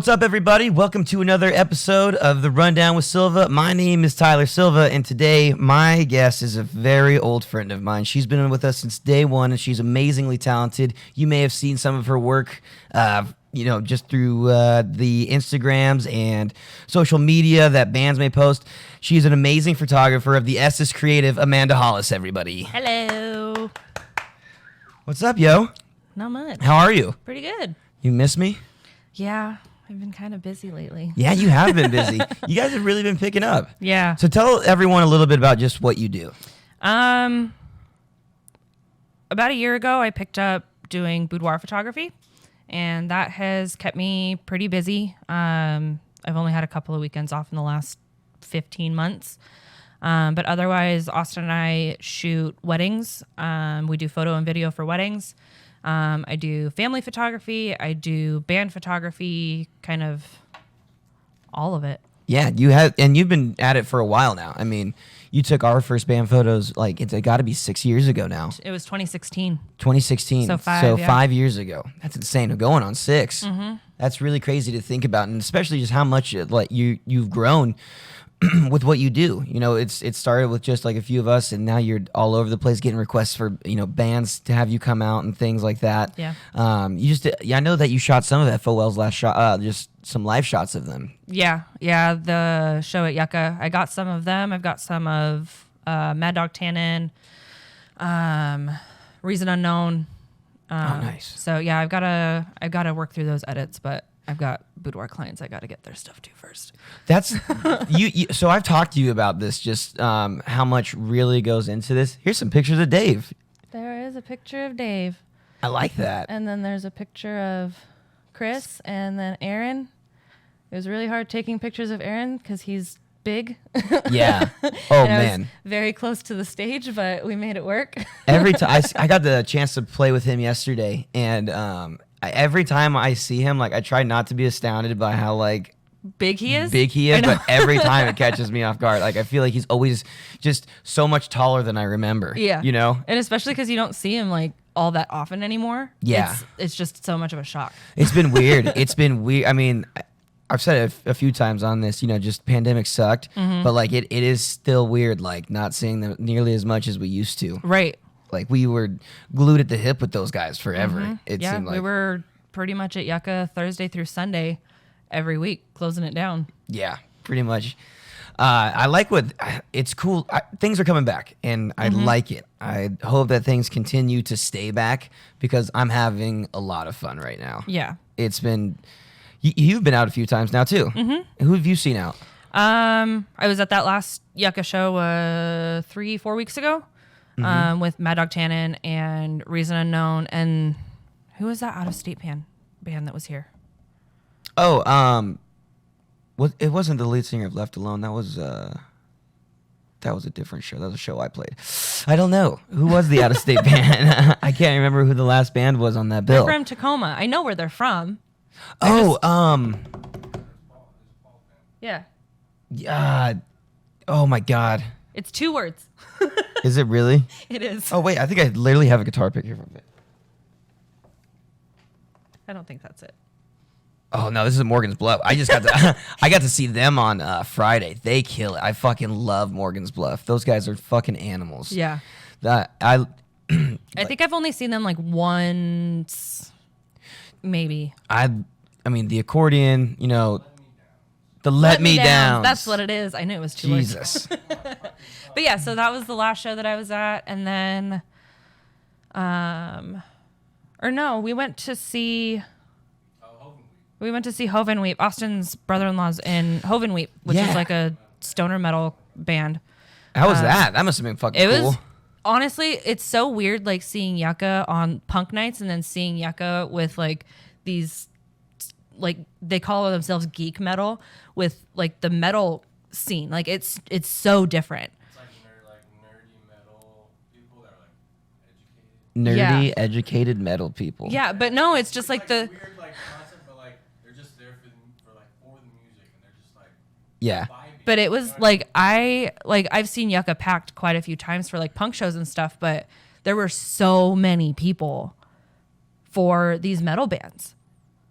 What's up, everybody? Welcome to another episode of The Rundown with Silva. My name is Tyler Silva, and today my guest is a very old friend of mine. She's been with us since day one, and she's amazingly talented. You may have seen some of her work, just through the Instagrams and social media that bands may post. She's an amazing photographer of the Estes creative, Amanda Hallas, everybody. Hello. What's up, yo? Not much. How are you? Pretty good. You miss me? Yeah, I've been kind of busy lately. Yeah, you have been busy. You guys have really been picking up. Yeah. So tell everyone a little bit about just what you do. About a year ago, I picked up doing boudoir photography, and that has kept me pretty busy. I've only had a couple of weekends off in the last 15 months. But otherwise, Austin and I shoot weddings. We do photo and video for weddings. I do family photography. I do band photography, kind of all of it. Yeah, you've been at it for a while now. I mean, you took our first band photos, like, it's got to be 6 years ago now. It was 2016. 2016. So 5 years ago. That's insane. Going on 6. Mm-hmm. That's really crazy to think about, and especially just how much you've grown with what you do. You know, it started with just like a few of us, and now you're all over the place getting requests for, bands to have you come out and things like that. Yeah. I know that you shot some of FOL's last shot, just some live shots of them. Yeah. The show at Yucca. I got some of them. I've got some of Mad Dog Tannen, Reason Unknown. Nice. So yeah, I've got to work through those edits, but I've got boudoir clients I got to get their stuff to first. That's you. So I've talked to you about this, just how much really goes into this. Here's some pictures of Dave. There is a picture of Dave. I like that. And then there's a picture of Chris, and then Aaron. It was really hard taking pictures of Aaron because he's big. Yeah. Oh, man. I was very close to the stage, but we made it work. Every time I got the chance to play with him yesterday, and every time I see him, I try not to be astounded by how big he is. But every time it catches me off guard. I feel like he's always just so much taller than I remember. Yeah. And especially because you don't see him all that often anymore. Yeah. It's just so much of a shock. It's been weird. I mean, I've said it a few times on this, just pandemic sucked, but it is still weird, not seeing them nearly as much as we used to. Right. We were glued at the hip with those guys forever. Mm-hmm. It seemed like we were pretty much at Yucca Thursday through Sunday every week, closing it down. Yeah, pretty much. I like it's cool. Things are coming back, and I like it. I hope that things continue to stay back because I'm having a lot of fun right now. Yeah. It's been, you've been out a few times now too. Mm-hmm. Who have you seen out? I was at that last Yucca show 3-4 weeks ago. With Mad Dog Tannen and Reason Unknown, and who was that out-of-state band that was here? Oh, it wasn't the lead singer of Left Alone. That was a different show. That was a show I played. I don't know who was the out-of-state band. I can't remember who the last band was on that bill. They're from Tacoma. I know where they're from. Yeah. Yeah. Oh my God. It's 2 words. Is it really? It is. Oh wait, I think I literally have a guitar pick here from it. I don't think that's it. Oh no, this is Morgan's Bluff. I just got to I got to see them on Friday. They kill it. I fucking love Morgan's Bluff. Those guys are fucking animals. Yeah. I think I've only seen them once, maybe. I mean the accordion, the Let Me Down. That's what it is. I knew it was 2 words. Jesus. But yeah, so that was the last show that I was at, and then, we went to see. We went to see Hoven Weep. Austin's brother-in-law's in Hoven Weep, which is a stoner metal band. How was that? That must have been fucking cool. Was, honestly, it's so weird, seeing Yucca on punk nights and then seeing Yucca with these, they call themselves geek metal with the metal scene. It's so different. Nerdy metal people that are educated. Educated metal people. Yeah, but no, it's just the weird concept, but they're just there for the music, and they're just yeah. vibing. But it was I've seen Yucca packed quite a few times for punk shows and stuff, but there were so many people for these metal bands.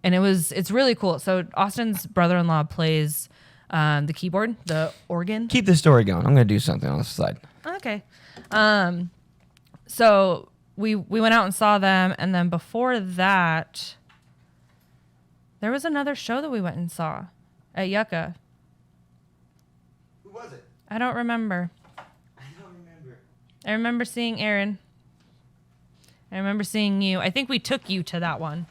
and it's really cool. So Austin's brother-in-law plays the keyboard, the organ. Keep the story going. I'm gonna do something on the side. Okay. So we went out and saw them, and then before that, there was another show that we went and saw at Yucca. Who was it? I don't remember. I remember seeing Aaron. I remember seeing you. I think we took you to that one.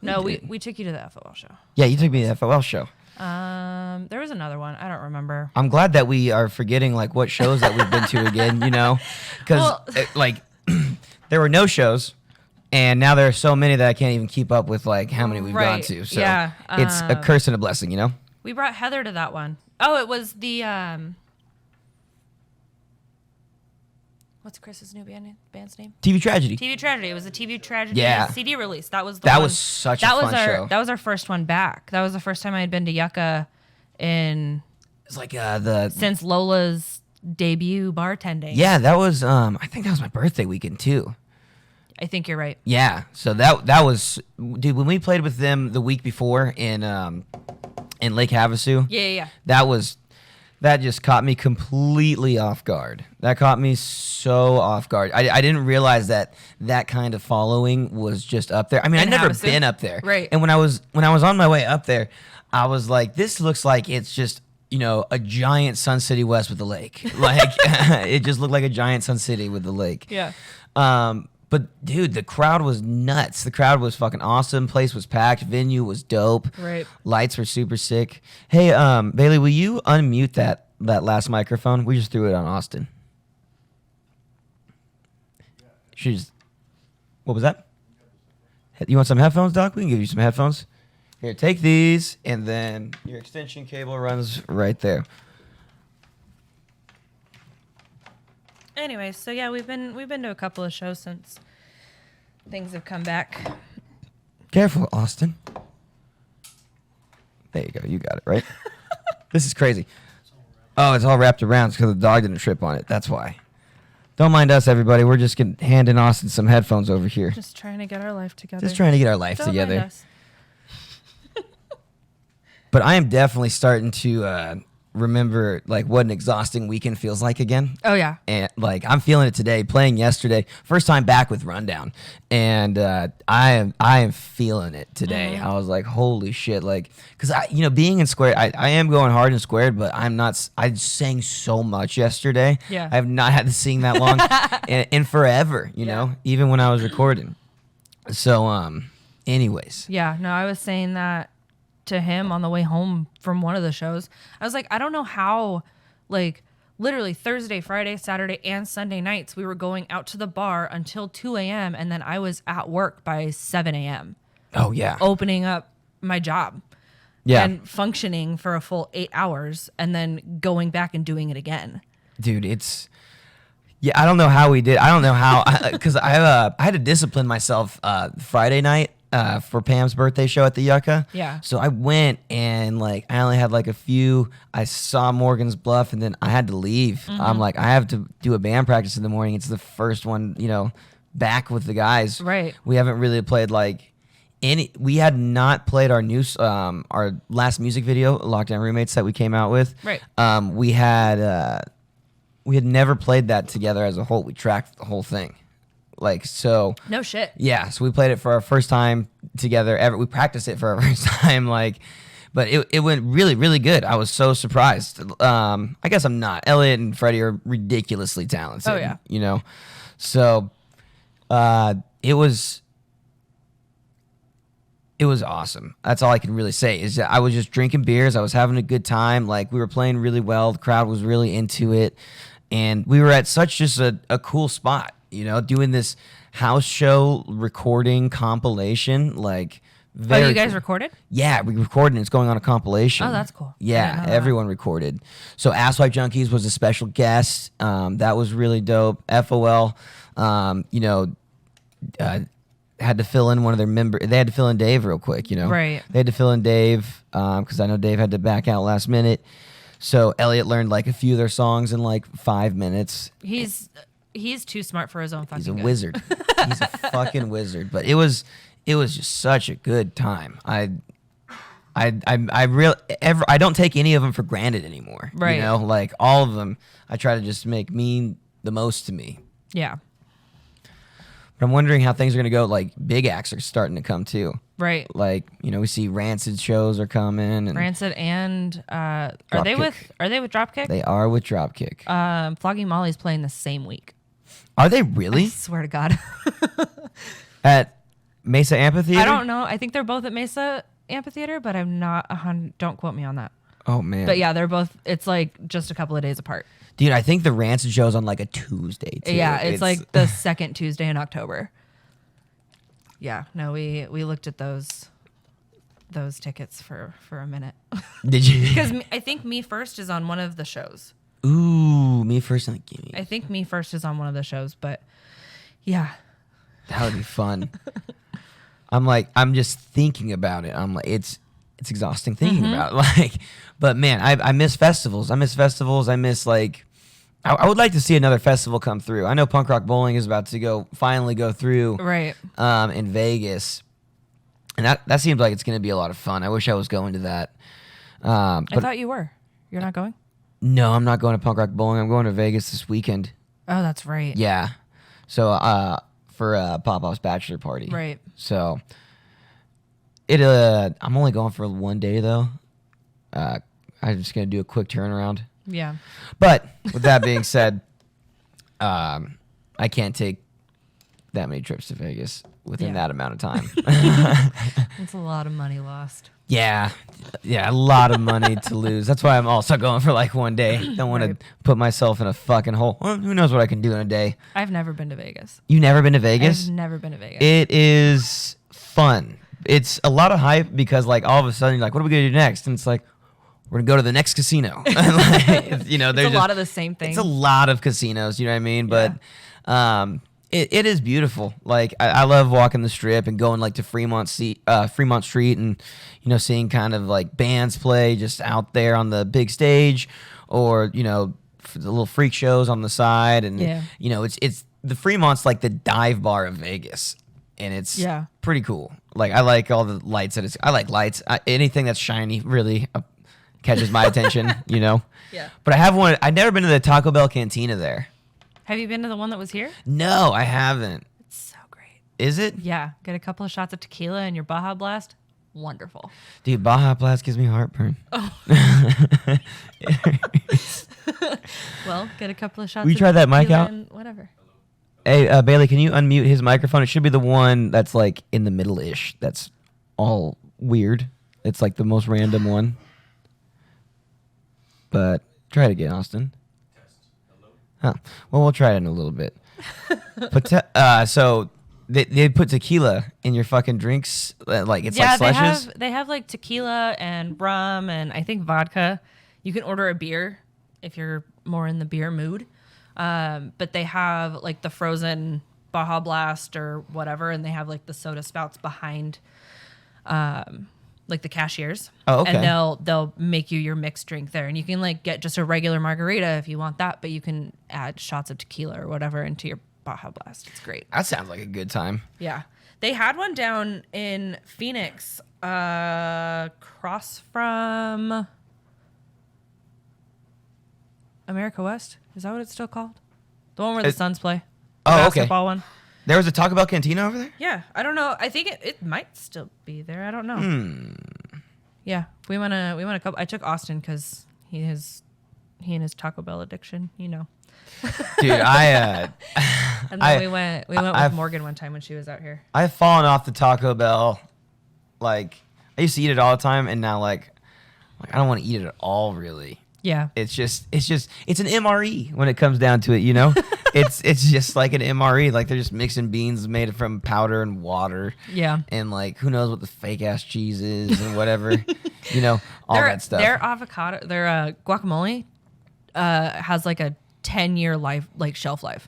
No, we took you to the FOL show. Yeah, you took me to the FOL show. There was another one. I don't remember. I'm glad that we are forgetting like what shows that we've been to again, you know, because like there were no shows, and now there are so many that I can't even keep up with like how many we've gone to. So yeah, it's a curse and a blessing, you know. We brought Heather to that one. Oh, it was the what's Chris's new band's name? TV Tragedy. TV Tragedy. It was a TV Tragedy Yeah. CD release. That was That was such a fun show. That was our first one back. That was the first time I had been to Yucca It's like since Lola's debut bartending. Yeah, that was I think that was my birthday weekend too. I think you're right. Yeah, so that was, dude, when we played with them the week before in Lake Havasu. Yeah. That just caught me completely off guard. That caught me so off guard. I didn't realize that kind of following was just up there. I mean, I'd never Havasu? been up there. Right. And when I was on my way up there, I was like, this looks like it's just, you know, a giant Sun City West with the lake. Like it just looked like a giant Sun City with the lake. Yeah. But dude, the crowd was nuts. The crowd was fucking awesome. Place was packed. Venue was dope. Right. Lights were super sick. Hey, Bailey, will you unmute that last microphone? We just threw it on Austin. What was that? You want some headphones, Doc? We can give you some headphones. Here, take these, and then your extension cable runs right there. Anyways, so yeah, we've been to a couple of shows since things have come back. Careful, Austin. There you go. You got it, right? This is crazy. Oh, it's all wrapped around because the dog didn't trip on it. That's why. Don't mind us, everybody. We're just handing Austin some headphones over here. Just trying to get our life together. Just trying to get our life Don't together. mind us. But I am definitely starting to remember like what an exhausting weekend feels like again. Oh yeah. And like I'm feeling it today. Playing yesterday, first time back with Rundown, and I am feeling it today. Mm-hmm. I was like, holy shit! Like, cause being in Squared, I am going hard in Squared, but I'm not. I sang so much yesterday. Yeah. I have not had to sing that long in forever. You know, even when I was recording. So anyways. Yeah. No, I was saying that to him on the way home from one of the shows. I was like, I don't know how, like, literally Thursday, Friday, Saturday, and Sunday nights, we were going out to the bar until 2 a.m. and then I was at work by 7 a.m. Oh yeah. opening up my job. Yeah. And functioning for a full 8 hours and then going back and doing it again. Dude, I don't know how we did. I don't know how, because I had to discipline myself Friday night for Pam's birthday show at the Yucca. Yeah. So I went and like I only had like a few. I saw Morgan's Bluff and then I had to leave. Mm-hmm. I'm like, I have to do a band practice in the morning. It's the first one, back with the guys. Right. We haven't really played like we had not played our our last music video, Lockdown Roommates, that we came out with. Right. We had never played that together as a whole. We tracked the whole thing. Like, so. No shit. Yeah, so we played it for our first time together ever. We practiced it for our first time, like, but it went really, really good. I was so surprised. I guess I'm not. Elliot and Freddie are ridiculously talented. Oh, yeah. So it was awesome. That's all I can really say is that I was just drinking beers. I was having a good time. Like, we were playing really well. The crowd was really into it. And we were at such just a cool spot, doing this house show recording compilation. Like, very you guys cool. recorded? Yeah, we recorded and it's going on a compilation. Oh, that's cool. I Yeah, didn't know that. everyone recorded. So Asswipe Junkies was a special guest. That was really dope. FOL, had to fill in one of their members. They had to fill in Dave real quick, Right. They had to fill in Dave because I know Dave had to back out last minute. So Elliot learned like a few of their songs in like 5 minutes. He's He's too smart for his own fucking He's a good. wizard. He's a fucking wizard. But it was just such a good time. I don't take any of them for granted anymore. Right. You know, like all of them, I try to just make mean the most to me. Yeah. But I'm wondering how things are gonna go. Like big acts are starting to come too. Right. Like, you know, we see Rancid shows are coming, and Rancid and are they with Dropkick? they are with Dropkick. Flogging Molly's playing the same week. Are they I really swear to God. at Mesa Amphitheater? I don't know. I think they're both at Mesa Amphitheater, but I'm not 100. Don't quote me on that. Oh man. But yeah, they're both. It's like just a couple of days apart. Dude, I think the Rancid show's on like a Tuesday too. Yeah, it's like the second Tuesday in October. Yeah, no, we looked at those tickets for a minute Did you? because I think Me First is on one of the shows. Ooh, Me First. Like, give me. I think Me First is on one of the shows, but yeah, That would be fun. I'm just thinking about it. I'm like, it's exhausting thinking about it. Like, but man, I miss festivals. I miss like, I would like to see another festival come through. I know Punk Rock Bowling is about to finally go through, right. in Vegas, and that seems like it's going to be a lot of fun. I wish I was going to that. I But thought you were. You're not going? no, I'm not going to Punk Rock Bowling. I'm going to Vegas this weekend. Oh, that's right. Yeah. So for Pop-Off's bachelor party. Right. So I'm only going for 1 day though. I'm just gonna do a quick turnaround. Yeah. But with that being said, I can't take that many trips to Vegas within Yeah. that amount of time. It's a lot of money lost. Yeah, a lot of money to lose. That's why I'm also going for like 1 day. Don't want Right. to put myself in a fucking hole. Well, who knows what I can do in a day? I've never been to Vegas. You never been to Vegas? I've never been to Vegas. It is fun. It's a lot of hype because like all of a sudden you're like, what are we gonna do next? And it's like, we're gonna go to the next casino. Like, you know, it's there's a lot of the same thing. It's a lot of casinos. You know what I mean? But it is beautiful. Like I love walking the strip and going like to Fremont Street and you know seeing kind of like bands play just out there on the big stage, or you know the little freak shows on the side, and you know it's the Fremont's like the dive bar of Vegas, and it's pretty cool. Like I like all the lights that I like lights. Anything that's shiny really catches my attention. You know. Yeah. But I've never been to the Taco Bell Cantina there. Have you been to the one that was here? No, I haven't. It's so great. Is it? Yeah. Get a couple of shots of tequila and your Baja Blast. Wonderful. Dude, Baja Blast gives me heartburn. Oh. Well, get a couple of shots. Will you of try that mic tequila out? and whatever. Hey, Bailey, can you unmute his microphone? It should be the one that's like in the middle-ish. That's all weird. It's like the most random one. But try it again, Austin. Huh. Well, we'll try it in a little bit. So they put tequila in your fucking drinks, like it's like slushes. they have like tequila and rum and I think vodka. You can order a beer if you're more in the beer mood. But they have like the frozen Baja Blast or whatever, and they have like the soda spouts behind, like the cashiers. Oh, okay. And they'll make you your mixed drink there, and you can like get just a regular margarita if you want that, but you can add shots of tequila or whatever into your Baja Blast. It's great. That sounds like a good time. Yeah, they had one down in Phoenix, across from America West. Is that what it's still called? The one where the Suns play. The basketball one. There was a Taco Bell Cantina over there? Yeah, I don't know. I think it might still be there. I don't know. Yeah, we went a couple. I took Austin because he and his Taco Bell addiction. You know. Dude, And then we went with Morgan one time when she was out here. I've fallen off the Taco Bell. Like I used to eat it all the time, and now like I don't want to eat it at all. Really. Yeah. It's an MRE when it comes down to it, you know? it's just like an MRE. Like they're just mixing beans made from powder and water. Yeah. And like who knows what the fake ass cheese is and whatever. You know, all that stuff. Their avocado, their guacamole has like a 10-year shelf life.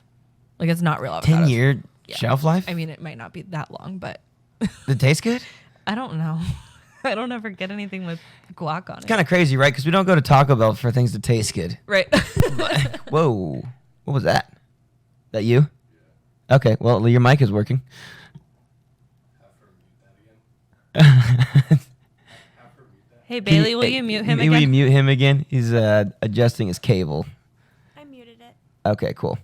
Like it's not real avocado. 10-year shelf life? I mean, it might not be that long, but Does it taste good? I don't know. I don't ever get anything with guac on it. Kind of crazy, right? Because we don't go to Taco Bell for things to taste good. Right. Whoa. What was that? That you? Okay, well, your mic is working. Have her mute that again. Have her mute that. Hey, Bailey, will you mute him Will you again? mute him again? He's adjusting his cable. I muted it. Okay, cool.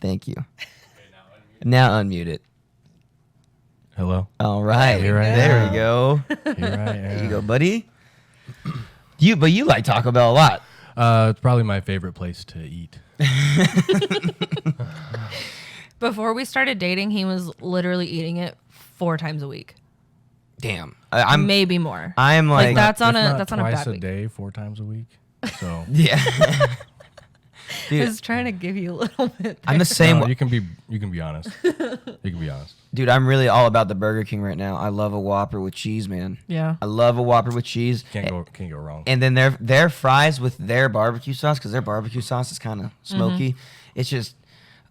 Thank you. Okay, now unmute. Now unmute it. Hello. All right. Here I There am. we go. Here I am. There you go, buddy. But you like Taco Bell a lot. It's probably my favorite place to eat. Before we started dating, he was literally eating it 4 times a week, Damn. I'm maybe more. I'm like, that's on If a not that's on a twice bad a week. day, 4 times a week. So yeah. I Dude, was trying to give you a little bit. I'm the same. no, you can be honest. You can be honest. Dude, I'm really all about the Burger King right now. I love a Whopper with cheese, man. Yeah. I love a Whopper with cheese. Can't go wrong. And then their fries with their barbecue sauce, because their barbecue sauce is kind of smoky. It's just,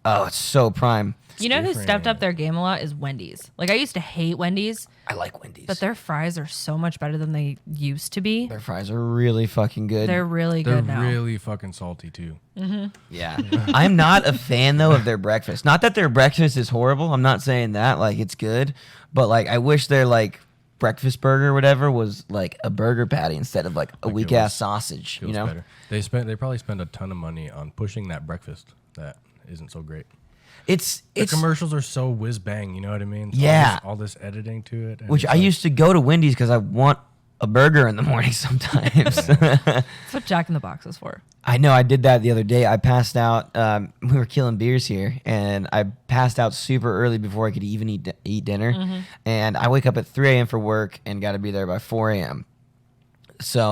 it's so prime. You know who different. stepped up their game a lot is Wendy's. Like I used to hate Wendy's, I like Wendy's. but their fries are so much better than they used to be. Their fries are really fucking good. They're really They're good now. really fucking salty too. Yeah. I'm not a fan though of their breakfast. Not that their breakfast is horrible. I'm not saying that. Like it's good. But like I wish their like breakfast burger or whatever was like a burger patty instead of like a Like, it weak ass was- sausage. You Feels know? better. They probably spend a ton of money on pushing that breakfast that isn't so great. It's The commercials are so whiz bang, you know what I mean? So Yeah. all this editing to it. and which it's I like- used to go to Wendy's because I want a burger in the morning sometimes. That's what Jack in the Box is for. I know I did that the other day. I passed out. We were killing beers here, and I passed out super early before I could even eat dinner. And I wake up at 3 a.m. for work and got to be there by 4 a.m. So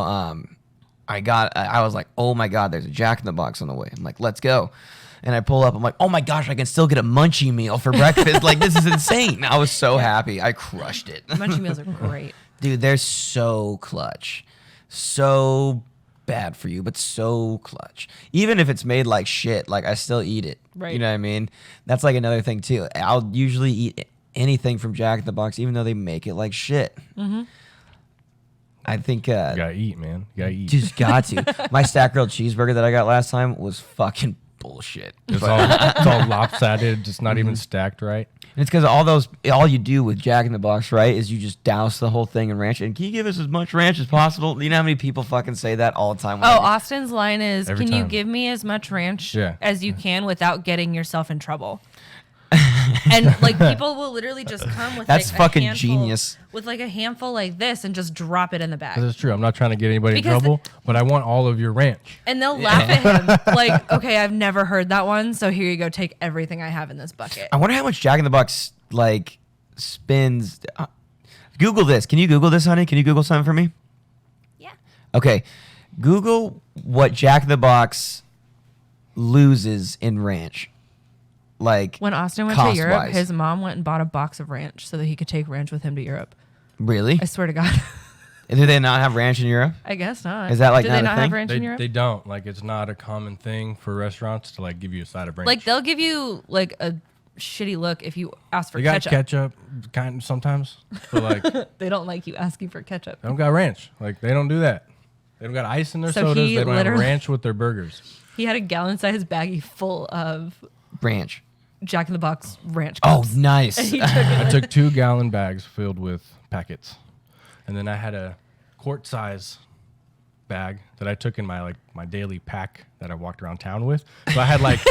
I was like, oh my God, there's a Jack in the Box on the way. I'm like, let's go. And I pull up. I'm like, oh my gosh, I can still get a munchie meal for breakfast. Like, this is insane. I was so happy. I crushed it. Munchie meals are great. Dude, they're so clutch. So bad for you, but so clutch. Even if it's made like shit, like I still eat it. Right. You know what I mean? That's like another thing too. I'll usually eat anything from Jack in the Box, even though they make it like shit. I think You gotta eat, man. You gotta eat. just got to. My stack grilled cheeseburger that I got last time was fucking bullshit. It's all lopsided, just not even stacked right. And it's because all you do with Jack in the Box, right, is you just douse the whole thing in ranch. And can you give us as much ranch as possible? You know how many people fucking say that all the time? Oh, Austin's line is, Every "Can you time. give me as much ranch Yeah. as you can without getting yourself in trouble?" And like people will literally just come with That's like, fucking a handful, genius. with like a handful like this and just drop it in the Because bag. it's true. I'm not trying to get anybody in Because trouble, but I want all of your ranch. And they'll laugh at him like, "Okay, I've never heard that one, so here you go, take everything I have in this bucket." I wonder how much Jack in the Box like spends. Google this. Can you Google this, honey? Can you Google something for me? Yeah. Okay. Google what Jack in the Box loses in ranch. Like When Austin went to Europe, cost-wise. his mom went and bought a box of ranch so that he could take ranch with him to Europe. Really? I swear to God. Do they not have ranch in Europe? I guess not. Is that, like, Do not they a not have thing? ranch in Europe? They don't. Like, it's not a common thing for restaurants to like give you a side of ranch. Like they'll give you like a shitty look if you ask for they got ketchup. ketchup kind of sometimes, but like they They don't like you asking for ketchup. don't got ranch. Like they don't do that. They don't got ice in their So sodas. he They don't have literally- ranch with their burgers. He had a gallon-sized baggie full of Ranch. Jack in the Box ranch Oh, cups. nice. He took it. I took 2-gallon bags filled with packets, and then I had a quart size bag that I took in my daily pack that I walked around town with. So I had like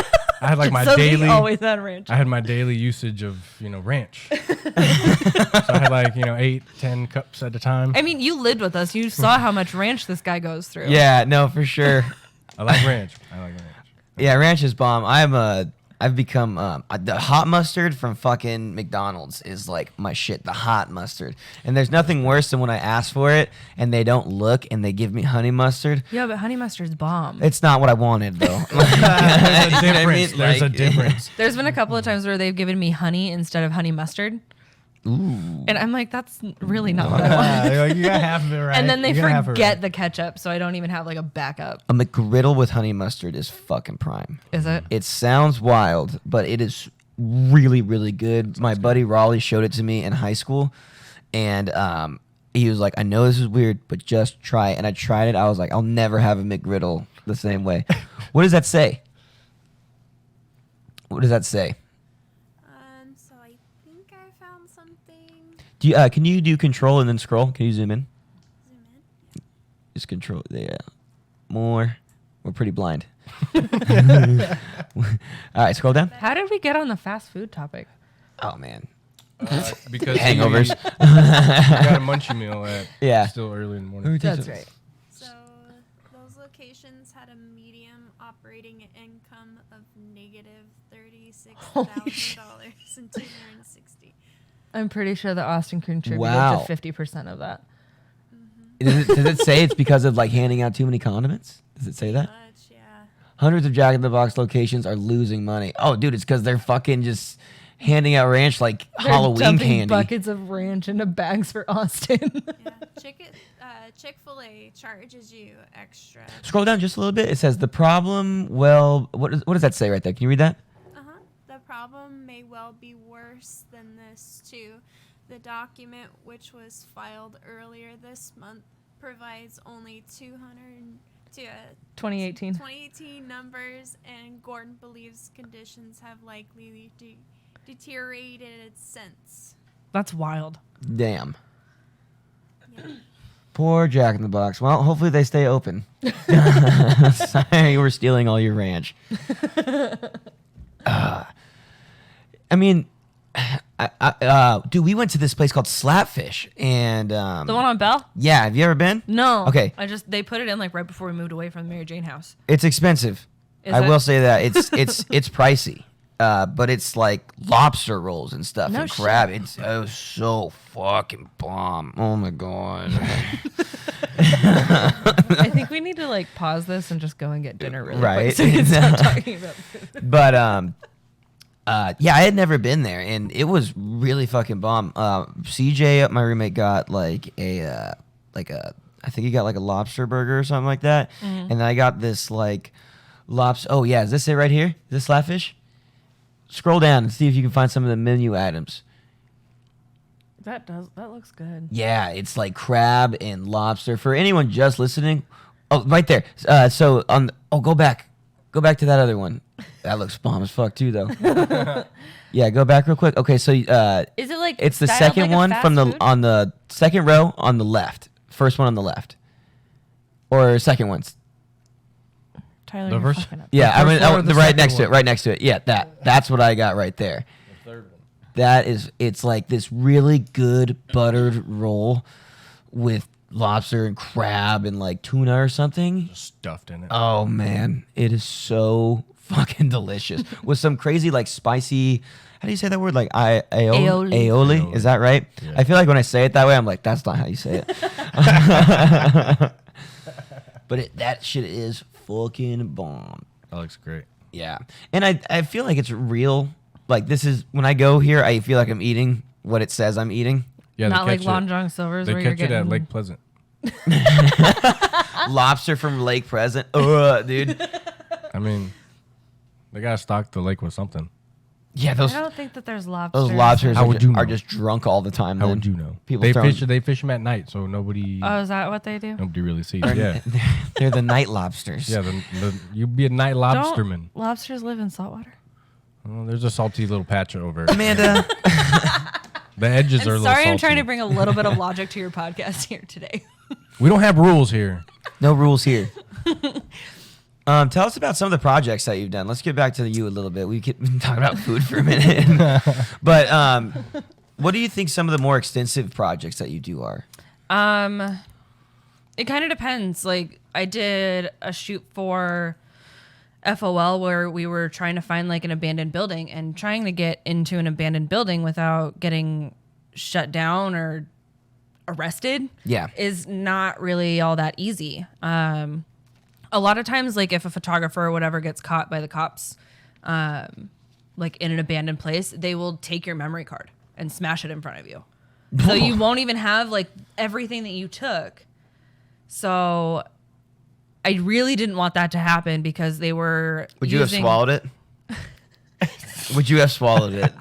my So he daily. always had ranch. I had my daily usage of ranch. So I had 8-10 cups at a time. I mean, you lived with us. You saw how much ranch this guy goes through. Yeah, no, for sure. I like ranch. Yeah, ranch is bomb. I've become the hot mustard from fucking McDonald's is like my shit. The hot mustard, and there's nothing worse than when I ask for it and they don't look and they give me honey mustard. Yeah, but honey mustard's bomb. It's not what I wanted though. There's a You know what I difference. mean? There's a Like- difference. There's been a couple of times where they've given me honey instead of honey mustard. Ooh. And I'm like, that's really not what I want. You got half of it right. And then they You got half of it forget right. the ketchup, so I don't even have like a backup. A McGriddle with honey mustard is fucking prime. Is it? It sounds wild, but it is really, really good. My buddy Raleigh showed it to me in high school, and he was like, I know this is weird, but just try it. And I tried it. I was like, I'll never have a McGriddle the same way. What does that say? What does that say? So I think I found something. Do you, can you do control and then scroll? Can you zoom in? Zoom in. Just control. Yeah. More. We're pretty blind. All right, scroll down. How did we get on the fast food topic? Oh, man. Because Hangovers. I got a munchie meal at Yeah. still early in the morning. That's right. So those locations had a medium operating income of negative $36,000 in 260. I'm pretty sure that Austin contributed Wow. to 50% of that. Does it say it's because of like handing out too many condiments? Does it say that? Much, yeah. Hundreds of Jack in the Box locations are losing money. Oh, dude, it's because they're fucking just handing out ranch like They're Halloween dumping candy. buckets of ranch into bags for Austin. Yeah. Chick-fil-A charges you extra. Scroll down just a little bit. It says the problem. Well, what does that say right there? Can you read that? The problem may well be worse than this, too. The document, which was filed earlier this month, provides only 2018 numbers, and Gordon believes conditions have likely deteriorated since. That's wild. Damn. Yeah. Poor Jack in the Box. Well, hopefully they stay open. Sorry, we're stealing all your ranch. I mean, dude, we went to this place called Slapfish, and The one on Bell? yeah, have you ever been? No. Okay. They put it in like right before we moved away from the Mary Jane house. It's expensive. Is I it? will say that it's pricey, but it's like lobster rolls and stuff No and shit. crab. It was so fucking bomb. Oh my god. I think we need to like pause this and just go and get dinner really Right. quick so we can stop talking about food. But yeah, I had never been there, and it was really fucking bomb. CJ, my roommate, got like I think he got like a lobster burger or something like that, and then I got this like lobster. Oh yeah, is this it right here? Is this Slapfish? Scroll down and see if you can find some of the menu items. That looks good. Yeah, it's like crab and lobster. For anyone just listening, oh, right there. So go back to that other one. That looks bomb as fuck too, though. Yeah, go back real quick. Okay, so Is it like it's the styled second like a one fast from food? on the second row on the left. First one on the left, or second one. Tyler, The you're verse- fucking up. Yeah, I first mean one or the the right second next to it. one? Right next to it. Yeah, that's what I got right there. The third one. It's like this really good buttered roll with lobster and crab and like tuna or something. Stuffed in it. Oh man, it is so fucking delicious with some crazy like spicy. How do you say that word? Like aioli. Aioli. Is that right? Yeah. I feel like when I say it that way, I'm like, that's not how you say it. But that shit is fucking bomb. That looks great. Yeah, and I feel like it's real. Like this is when I go here, I feel like I'm eating what it says I'm eating. Yeah, Not they like catch Long it. John Silver's They where you're catch it getting at Lake Pleasant. Lobster from Lake Pleasant. Dude. I mean, they gotta stock the lake with something. Yeah, those I don't think that there's lobsters. those lobsters How are, would ju- you know? are just drunk all the time. How then. would you know? People They throwing- fish them at night, so nobody Oh, is that what they do? nobody really sees. Yeah, They're the night lobsters. yeah. You'd be a night lobsterman. Don't lobsters live in saltwater? Well, there's a salty little patch over. Amanda. The edges are a I'm little sorry, salty. I'm trying to bring a little bit of logic to your podcast here today. We don't have rules here. No rules here. Tell us about some of the projects that you've done. Let's get back to you a little bit. We could talk about food for a minute. But what do you think some of the more extensive projects that you do are? It kind of depends. Like I did a shoot for FOL where we were trying to find like an abandoned building, and trying to get into an abandoned building without getting shut down or arrested Yeah. is not really all that easy. A lot of times, like if a photographer or whatever gets caught by the cops, like in an abandoned place, they will take your memory card and smash it in front of you. So you won't even have like everything that you took. So I really didn't want that to happen because they were Would you have swallowed it? Would you have swallowed it?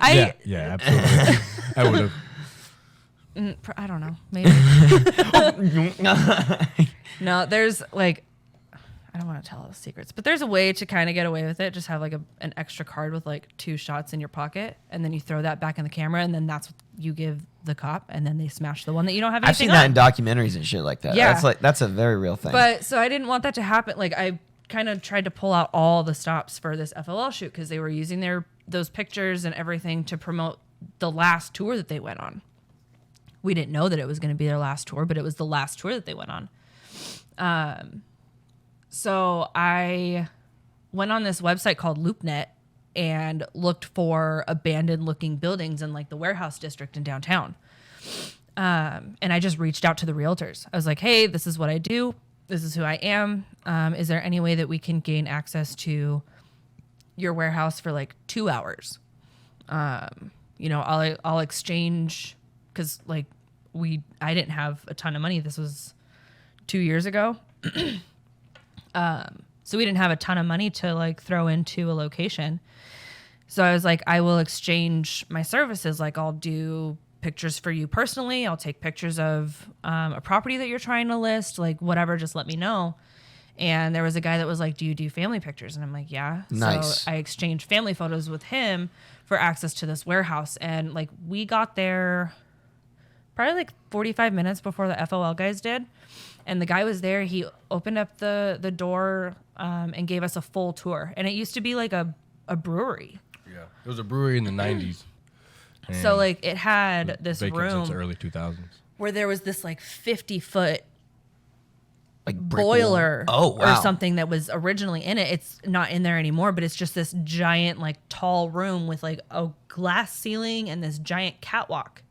Yeah, absolutely. I would have. I don't know. Maybe. No, there's like, I don't want to tell all the secrets, but there's a way to kind of get away with it. Just have like an extra card with like 2 shots in your pocket, and then you throw that back in the camera, and then that's what you give the cop, and then they smash the one that you don't have anything I've seen on. that in documentaries and shit like that. Yeah. That's a very real thing. But so I didn't want that to happen. Like I kind of tried to pull out all the stops for this FLL shoot because they were using those pictures and everything to promote the last tour that they went on. We didn't know that it was going to be their last tour, but it was the last tour that they went on. So I went on this website called LoopNet and looked for abandoned looking buildings in like the warehouse district in downtown. And I just reached out to the realtors. I was like, hey, this is what I do. This is who I am. Is there any way that we can gain access to your warehouse for like 2 hours? I'll exchange, because like I didn't have a ton of money. This was 2 years ago. So we didn't have a ton of money to like throw into a location. So I was like, I will exchange my services. Like I'll do pictures for you personally. I'll take pictures of a property that you're trying to list, like whatever, just let me know. And there was a guy that was like, do you do family pictures? And I'm like, yeah. Nice. So I exchanged family photos with him for access to this warehouse. And like we got there probably like 45 minutes before the FOL guys did. And the guy was there. He opened up the door and gave us a full tour. And it used to be like a brewery. Yeah, it was a brewery in the 90s. So like it had this Vacant room since the early 2000s. where there was this like 50-foot like brick boiler wall. Oh, wow. or something that was originally in it. It's not in there anymore, but it's just this giant like tall room with like a glass ceiling and this giant catwalk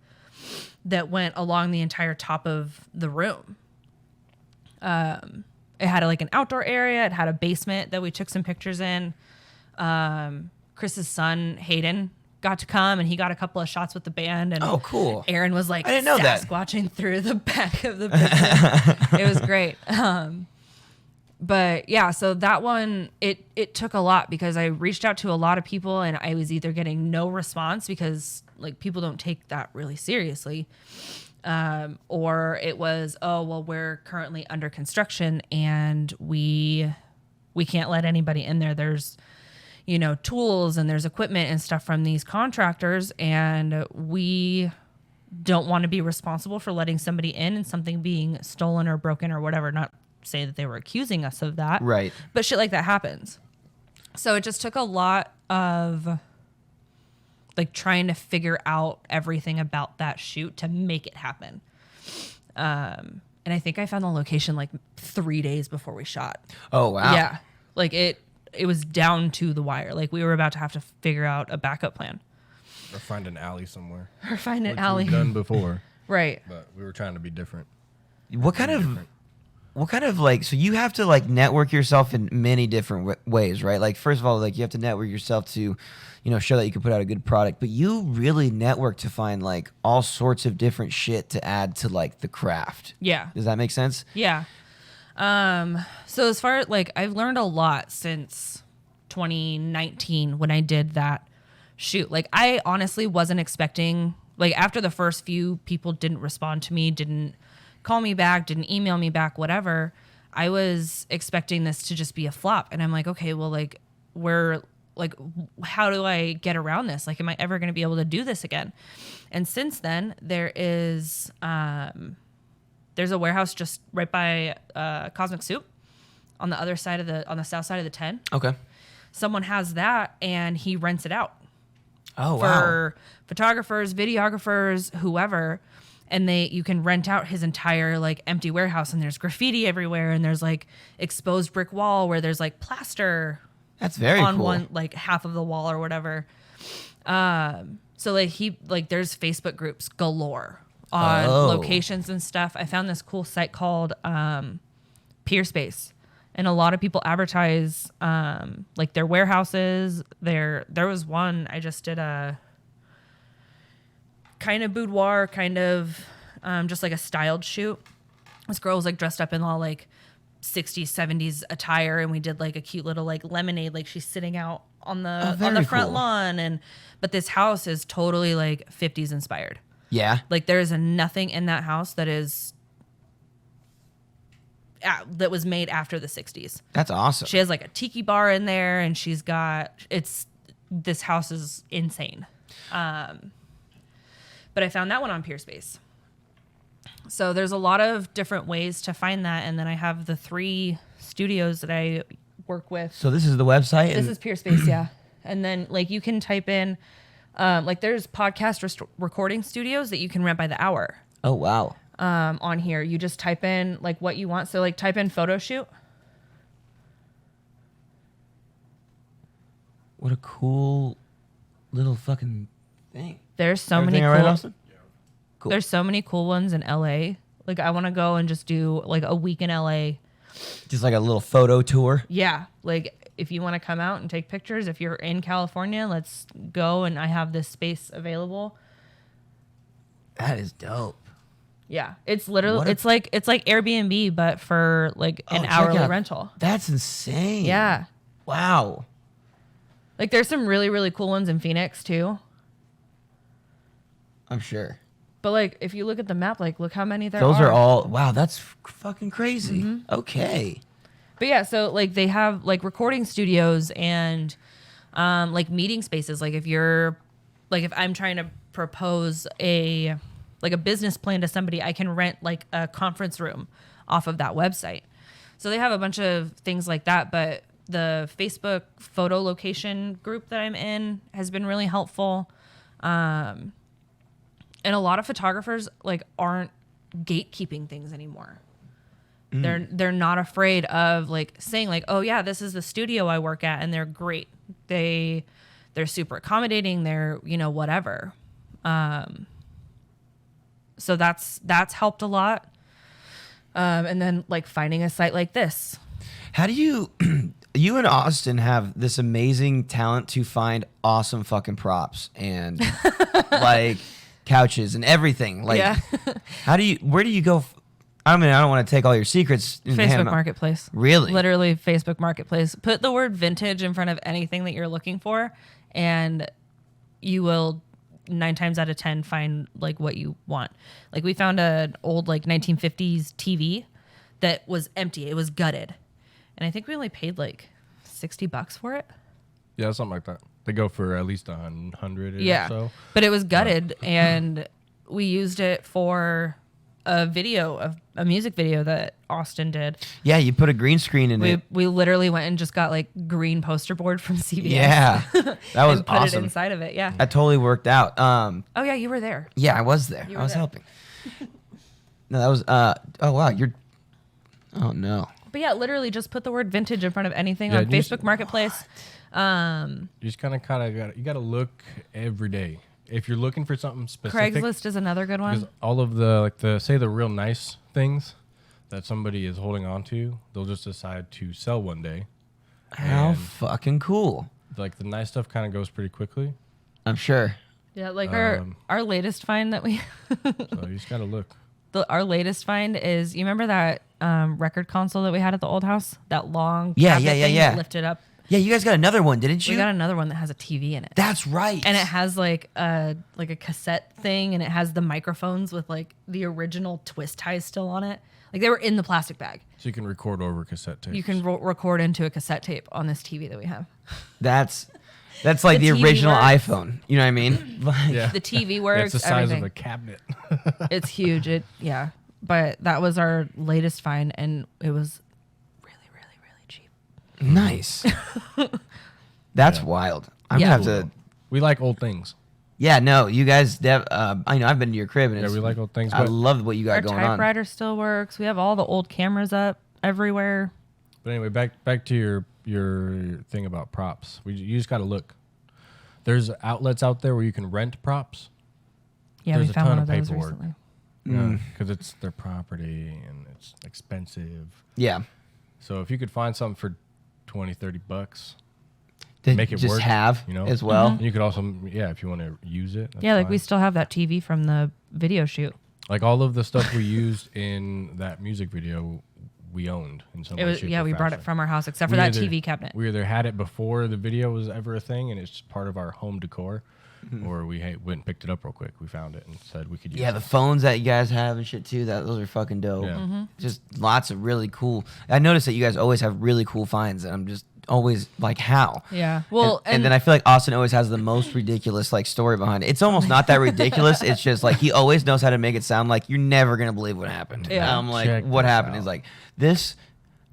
that went along the entire top of the room. It had like an outdoor area. It had a basement that we took some pictures in. Chris's son, Hayden, got to come and he got a couple of shots with the band. And Oh, cool. Aaron was like I didn't know that. Sasquatching through the back of the basement. It was great. But yeah, so that one, it took a lot because I reached out to a lot of people and I was either getting no response because like people don't take that really seriously. Or it was, oh, well, we're currently under construction and we can't let anybody in there. There's, tools and there's equipment and stuff from these contractors, and we don't want to be responsible for letting somebody in and something being stolen or broken or whatever. Not say that they were accusing us of that. Right. But shit like that happens. So it just took a lot of like trying to figure out everything about that shoot to make it happen. And I think I found the location like 3 days before we shot. Oh, wow. Yeah. Like it was down to the wire. Like we were about to have to figure out a backup plan. Or find an alley somewhere. Or find an Which alley. we've done before, Right. but we were trying to be different. What kind of like, so you have to like network yourself in many different ways, right? Like, first of all, like you have to network yourself to, show that you can put out a good product, but you really network to find like all sorts of different shit to add to like the craft. Yeah. Does that make sense? Yeah. So as far as like, I've learned a lot since 2019 when I did that shoot. Like I honestly wasn't expecting, like after the first few people didn't respond to me, didn't call me back, didn't email me back, whatever, I was expecting this to just be a flop. And I'm like, okay, well, like how do I get around this? Like, am I ever going to be able to do this again? And since then there's a warehouse just right by Cosmic Soup on the other side on the south side of the 10. Okay. Someone has that and he rents it out. Oh, wow. For photographers, videographers, whoever. And you can rent out his entire like empty warehouse, and there's graffiti everywhere, and there's like exposed brick wall where there's like plaster That's very on cool. one, like half of the wall or whatever. So like there's Facebook groups galore on locations and stuff. I found this cool site called Peerspace, and a lot of people advertise like their warehouses. There was one I just did a kind of boudoir, kind of just like a styled shoot. This girl was like dressed up in all like 60s, 70s attire, and we did like a cute little like lemonade, like she's sitting out on the front cool. lawn, but this house is totally like 50s inspired. Yeah. Like there is nothing in that house that is that was made after the 60s. That's awesome. She has like a tiki bar in there, and this house is insane. But I found that one on Peerspace. So there's a lot of different ways to find that. And then I have the 3 studios that I work with. So this is the website? This is Peerspace, yeah. And then like you can type in, like there's podcast recording studios that you can rent by the hour. Oh, wow. On here. You just type in like what you want. So like type in photo shoot. What a cool little fucking thing. There's so Everything many all right, cool. Austin? Cool. There's so many cool ones in LA. Like I want to go and just do like a week in LA. Just like a little photo tour. Yeah, like if you want to come out and take pictures, if you're in California, let's go. And I have this space available. That is dope. Yeah, it's literally What a- it's like Airbnb, but for like an check hourly out- rental. That's insane. Yeah, Wow. like there's some really really cool ones in Phoenix too. I'm sure. But like if you look at the map, like look how many there Those are. are all, wow, that's fucking crazy. Mm-hmm. Okay. But yeah, so like they have like recording studios and like meeting spaces. Like if I'm trying to propose a business plan to somebody, I can rent like a conference room off of that website. So they have a bunch of things like that. But the Facebook photo location group that I'm in has been really helpful. And a lot of photographers like aren't gatekeeping things anymore. They're not afraid of like saying like, oh yeah, this is the studio I work at, and they're great. They're super accommodating. They're whatever. So that's helped a lot. And then like finding a site like this. How do you, you and Austin have this amazing talent to find awesome fucking props and like couches and everything. Like, Yeah. where do you go? I mean, I don't want to take all your secrets. Facebook Marketplace. Really? Literally Facebook Marketplace. Put the word vintage in front of anything that you're looking for, and you will 9 times out of 10 find like what you want. Like we found an old like 1950s TV that was empty. It was gutted. And I think we only paid like $60 for it. Yeah, something like that. They go for at least 100 or Yeah. so. But it was gutted, and we used it for a music video that Austin did. Yeah, you put a green screen in it. We literally went and just got like green poster board from CVS. Yeah, that was and put awesome. it inside of it. Yeah. That totally worked out. Oh yeah, you were there. Yeah, I was there. You I were was there. helping. No, that was. Oh wow, you're. Oh no. But yeah, literally just put the word vintage in front of anything Yeah, on just- Facebook Marketplace. You just kind of got to look every day. If you're looking for something specific, Craigslist is another good because one. all of the real nice things that somebody is holding on to, they'll just decide to sell one day. How And, fucking cool. like the nice stuff kind of goes pretty quickly. I'm sure. Yeah, like Um, our latest find that we So you just got to look. our latest find is, you remember that record console that we had at the old house? That long Yeah, cabinet yeah, thing yeah. that lifted up. Yeah, you guys got another one, didn't you? We got another one that has a TV in it. That's right. And it has like a cassette thing, and it has the microphones with like the original twist ties still on it. Like they were in the plastic bag. So you can record over cassette tapes. You can record into a cassette tape on this TV that we have. That's like the The TV original works. iPhone. You know what I mean? Like, Yeah. The TV Yeah, works. it's the size everything. of a cabinet. It's huge. Yeah. But that was our latest find, and it was really, really, really cheap. Nice. That's Yeah. wild. I'm Yeah. gonna have to. We like old things. Yeah, no, you guys. I know I've been to your crib, and Yeah, it's, we like old things. I But, love what you got Our going on. typewriter still works. We have all the old cameras up everywhere. but anyway, back to your thing about props. You just got to look. There's outlets out there where you can rent props. Yeah, There's we a found ton one of of those paperwork. recently. Because it's their property and it's expensive. Yeah, So if you could find something for $20-$30, to make it just work, have you know? as well. and you could also, if you want to use it. that's Yeah, like fine. we still have that TV from the video shoot. Like all of the stuff we used in that music video, we owned in some It way, was shape, yeah, or we brought it fashion. from our house, except for We that either- TV cabinet. We either had it before the video was ever a thing, and it's part of our home decor, or we went and picked it up real quick. We found it and said we could use Yeah, it. the phones that you guys have and shit too. Those are fucking dope. Yeah. Just lots of really cool. I noticed that you guys always have really cool finds, and I'm just always like, how? Yeah. Well, and then I feel like Austin always has the most ridiculous like story behind it. It's almost not that ridiculous. It's just like he always knows how to make it sound like you're never gonna believe what happened. Yeah. And I'm like, Check what this happened? out. He's like, this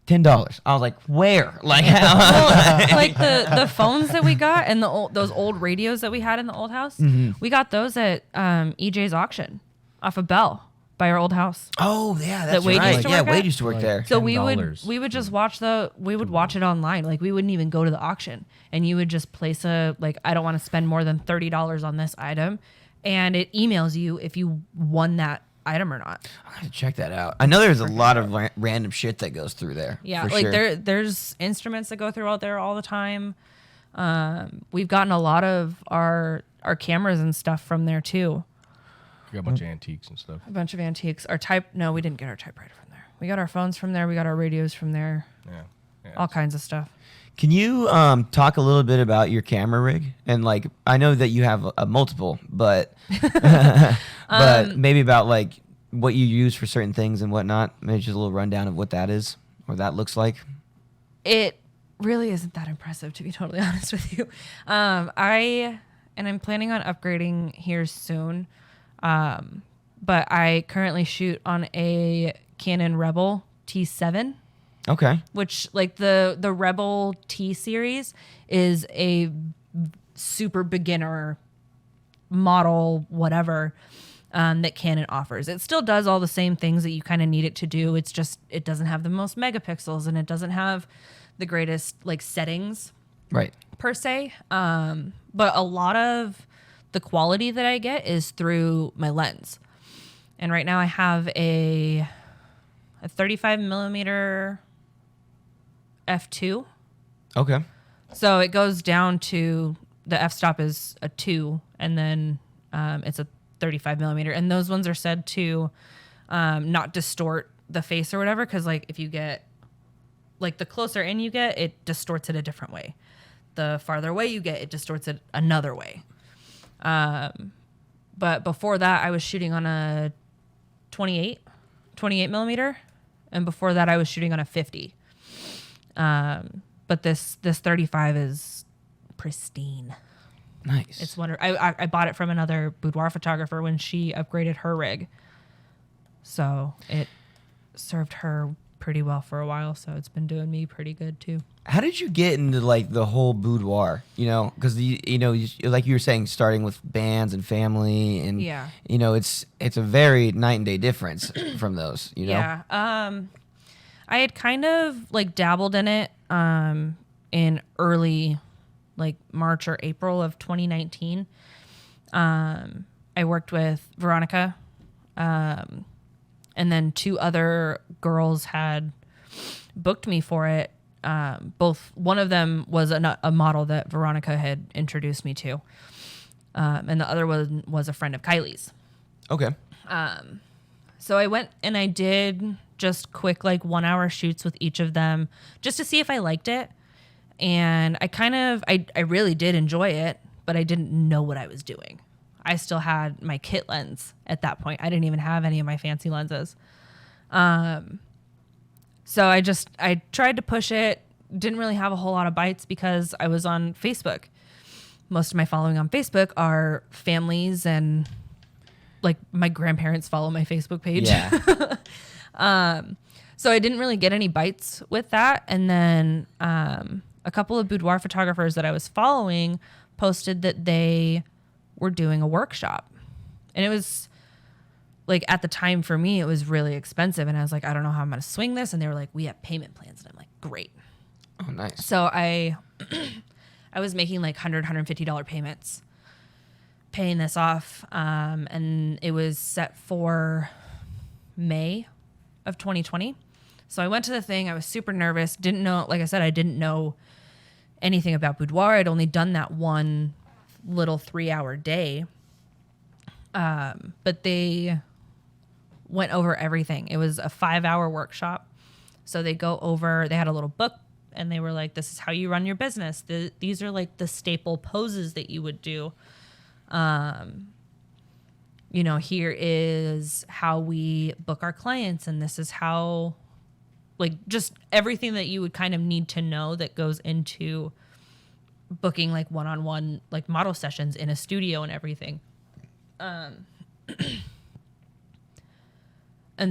$10. I was like, where? Like, well, like the phones that we got and those old radios that we had in the old house, we got those at EJ's auction off of Bell by our old house. oh yeah, that's Wade right. used to Yeah, work Wade at? used to work there. So $10. we would just watch watch it online. Like we wouldn't even go to the auction, and you would just place I don't want to spend more than $30 on this item, and it emails you if you won that item or not. I have to check that out. I know there's a lot of random shit that goes through there. Yeah, for like sure. there's instruments that go through out there all the time. We've gotten a lot of our cameras and stuff from there too. We got a bunch of antiques and stuff. A bunch of antiques. We didn't get our typewriter from there. We got our phones from there. We got our radios from there. Yeah. All kinds of stuff. Can you talk a little bit about your camera rig? And like, I know that you have a multiple, but maybe about like what you use for certain things and whatnot. Maybe just a little rundown of what that is or that looks like. It really isn't that impressive, to be totally honest with you. I'm planning on upgrading here soon. But I currently shoot on a Canon Rebel T7. Okay. Which like the Rebel T series is a super beginner model, whatever, that Canon offers. It still does all the same things that you kind of need it to do. It's just, it doesn't have the most megapixels and it doesn't have the greatest like settings Right. per se. But a lot of the quality that I get is through my lens. And right now I have a 35 millimeter f2. Okay. So it goes down to the f-stop is a 2 and then it's a 35 millimeter. And those ones are said to not distort the face or whatever, because like if you get like the closer in you get, it distorts it a different way. The farther away you get, it distorts it another way. But before that I was shooting on a 28 millimeter, and before that I was shooting on a 50. But this 35 is pristine. Nice. It's wonderful. I bought it from another boudoir photographer when she upgraded her rig, so it served her pretty well for a while. So it's been doing me pretty good too. How did you get into like the whole boudoir? You know, because like you were saying, starting with bands and family, and Yeah. it's a very night and day difference from those. You know. Yeah. I had kind of like dabbled in it in early like March or April of 2019. I worked with Veronica, and then two other girls had booked me for it. One of them was a model that Veronica had introduced me to, and the other one was a friend of Kylie's. Okay. So I went and I did just quick like 1 hour shoots with each of them just to see if I liked it. And I really did enjoy it, but I didn't know what I was doing. I still had my kit lens at that point. I didn't even have any of my fancy lenses. So I tried to push it. Didn't really have a whole lot of bites because I was on Facebook. Most of my following on Facebook are families, and like my grandparents follow my Facebook page. Yeah. So I didn't really get any bites with that. And then a couple of boudoir photographers that I was following posted that they were doing a workshop. And it was like, at the time for me, it was really expensive. And I was like, I don't know how I'm going to swing this. And they were like, we have payment plans. And I'm like, great. Oh, nice. So I was making like $100, $150 payments, paying this off. And it was set for May of 2020. So I went to the thing. I was super nervous. Didn't know, like I said, I didn't know anything about boudoir. I'd only done that one little 3-hour day. But they went over everything. It was a 5-hour workshop. So they had a little book, and they were like, this is how you run your business. These are like the staple poses that you would do. You know, here is how we book our clients, and this is how, like, just everything that you would kind of need to know that goes into booking like one-on-one like model sessions in a studio and everything. And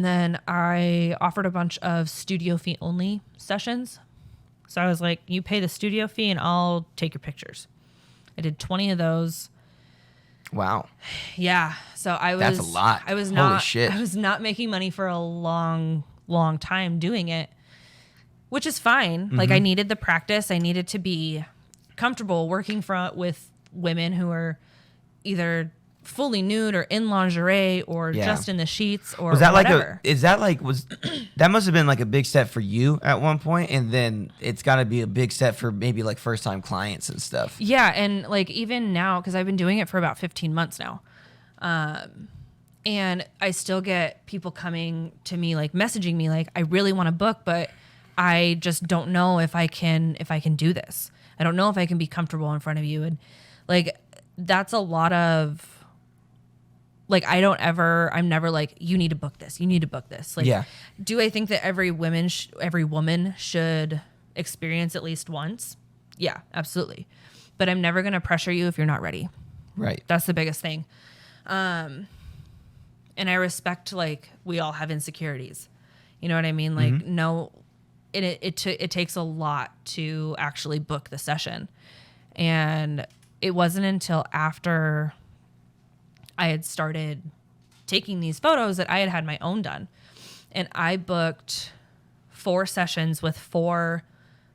then I offered a bunch of studio fee only sessions. So I was like, you pay the studio fee and I'll take your pictures. I did 20 of those. Wow. Yeah. So I was, That's a lot. I was Holy not, shit. I was not making money for a long time doing it, which is fine. Like I needed the practice. I needed to be comfortable working with women who are either fully nude or in lingerie or just in the sheets or Was that whatever. that must have been like a big step for you at one point, and then it's got to be a big step for maybe like first time clients and stuff. Yeah, and like even now, because I've been doing it for about 15 months now, and I still get people coming to me like messaging me like, I really want to book, but I just don't know if I can do this. I don't know if I can be comfortable in front of you, and like that's a lot of. Like, I'm never like, you need to book this. You need to book this. Like, do I think that every woman should experience at least once? Yeah, absolutely. But I'm never going to pressure you if you're not ready. Right. That's the biggest thing. And I respect, like, we all have insecurities. You know what I mean? Like, no, it takes a lot to actually book the session. And it wasn't until after I had started taking these photos that I had my own done. And I booked 4 sessions with 4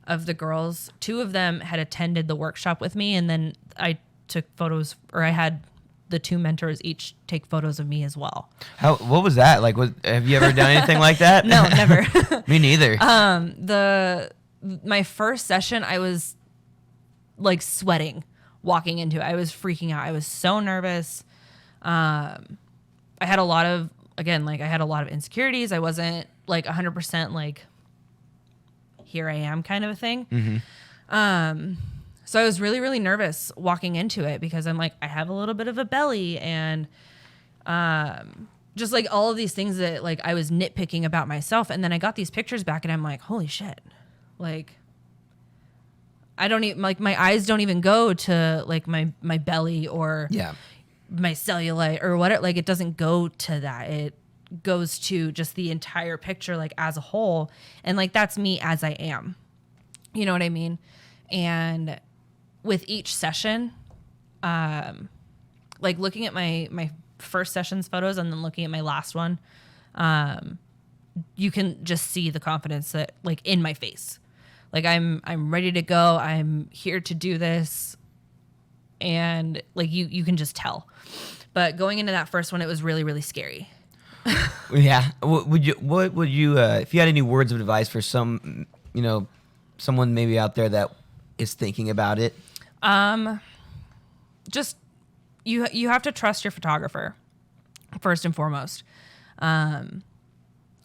of the girls. 2 of them had attended the workshop with me. And then I took photos, or I had the 2 mentors each take photos of me as well. What was that? Like, have you ever done anything like that? No, never. Me neither. My first session, I was like sweating walking into it. I was freaking out. I was so nervous. I had a lot of insecurities. I wasn't like 100% like, here I am kind of a thing. So I was really, really nervous walking into it because I'm like, I have a little bit of a belly and, just like all of these things that like I was nitpicking about myself. And then I got these pictures back and I'm like, holy shit. Like, I don't even like, my eyes don't even go to like my belly or my cellulite or whatever. Like, it doesn't go to that. It goes to just the entire picture, like as a whole. And like, that's me as I am, you know what I mean? And with each session, like looking at my first session's photos and then looking at my last one, you can just see the confidence that like in my face, like I'm ready to go. I'm here to do this. And like, you can just tell. But going into that first one, it was really, really scary. Yeah. What would you, if you had any words of advice for someone maybe out there that is thinking about it? Just, you have to trust your photographer first and foremost.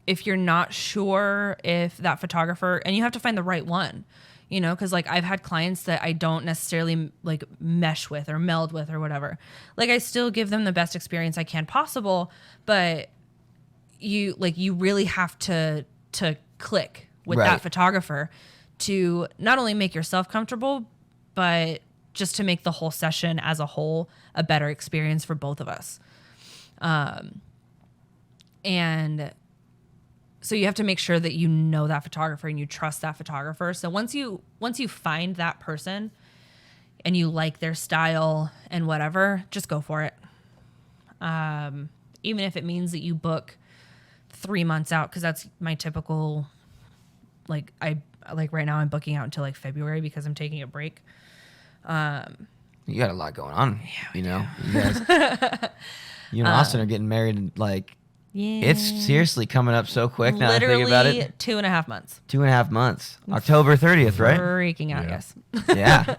If you're not sure if that photographer, and you have to find the right one, you know, because like I've had clients that I don't necessarily like mesh with or meld with or whatever. Like, I still give them the best experience I can possible, but you really have to click with that photographer to not only make yourself comfortable, but just to make the whole session as a whole a better experience for both of us. And so you have to make sure that you know that photographer and you trust that photographer. So once you find that person and you like their style and whatever, just go for it. Even if it means that you book 3 months out, because that's my typical, like right now I'm booking out until like February because I'm taking a break. You got a lot going on, you know. You guys, you and Austin are getting married in like. Yeah. It's seriously coming up so quick now. Literally I think about it. 2.5 months. 2.5 months. October 30th, right? Freaking out, yes. Yeah.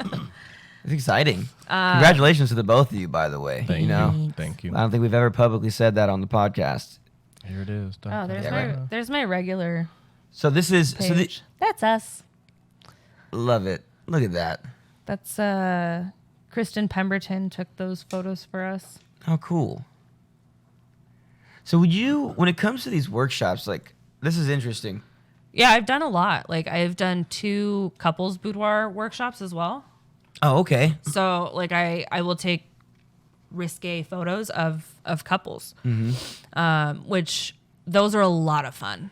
It's exciting. Congratulations to the both of you, by the way. Thank you. Thank you. I don't think we've ever publicly said that on the podcast. Here it is. Oh, there's my regular So this is page. That's us. love it. Look at that. That's Kristen Pemberton took those photos for us. Oh, cool. So when it comes to these workshops, like, this is interesting. Yeah, I've done a lot. Like, I've done 2 couples boudoir workshops as well. Oh, okay. So, like, I will take risque photos of couples, which those are a lot of fun.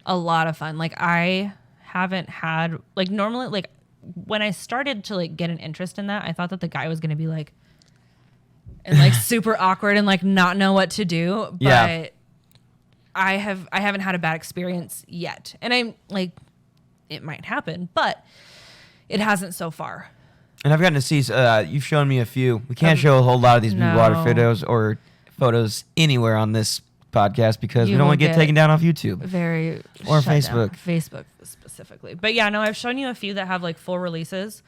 A lot of fun. Like, I haven't had, like, normally, like, when I started to, like, get an interest in that, I thought that the guy was going to be, like, and, like, super awkward and, like, not know what to do. But Yeah. I haven't had a bad experience yet. And I'm, like, it might happen, but it hasn't so far. And I've gotten to see, you've shown me a few. We can't show a whole lot of these blue water No. photos anywhere on this podcast because You we don't will want to get get taken down off YouTube. Very Or shut down. Facebook. Facebook specifically. But yeah, no, I've shown you a few that have like full releases.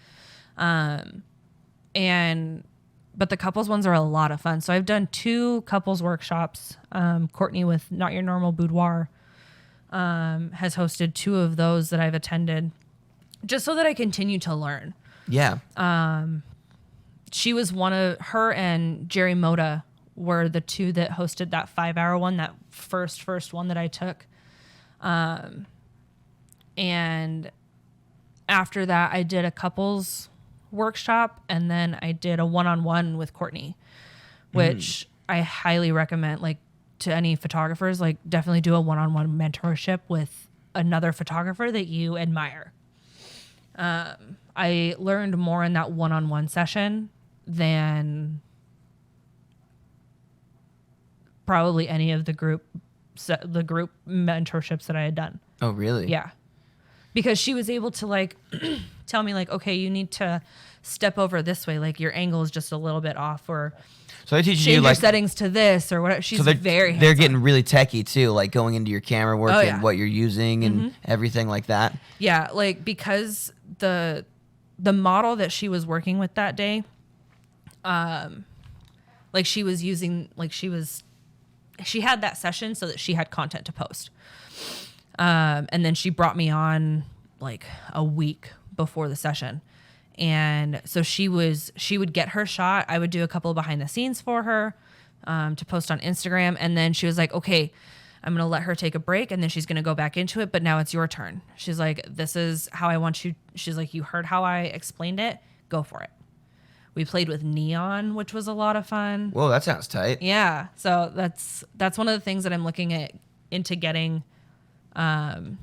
But the couples ones are a lot of fun. So I've done 2 couples workshops. Courtney with Not Your Normal Boudoir has hosted 2 of those that I've attended just so that I continue to learn. Yeah. She was her and Jerry Moda were the 2 that hosted that 5-hour one, that first one that I took. And after that, I did a couples workshop, and then I did a one-on-one with Courtney, which I highly recommend, like, to any photographers. Like, definitely do a one-on-one mentorship with another photographer that you admire. I learned more in that one-on-one session than probably any of the group mentorships that I had done. Oh, really? Yeah. Because she was able to, like, tell me, like, okay, you need to step over this way. Like, your angle is just a little bit off, or So they're teaching change you, your like, settings to this, or whatever. She's so they're very they're hands-on. getting really techie too, like going into your camera work Oh, yeah. and what you're using and everything like that. Yeah, like, because the model that she was working with that day, like, she was using, like, she had that session so that she had content to post. And then she brought me on like a week before the session. And so she would get her shot. I would do a couple of behind the scenes for her to post on Instagram. And then she was like, okay, I'm going to let her take a break, and then she's going to go back into it. But now it's your turn. She's like, this is how I want you. She's like, you heard how I explained it. Go for it. We played with neon, which was a lot of fun. Whoa, that sounds tight. Yeah. So that's one of the things that I'm looking into getting come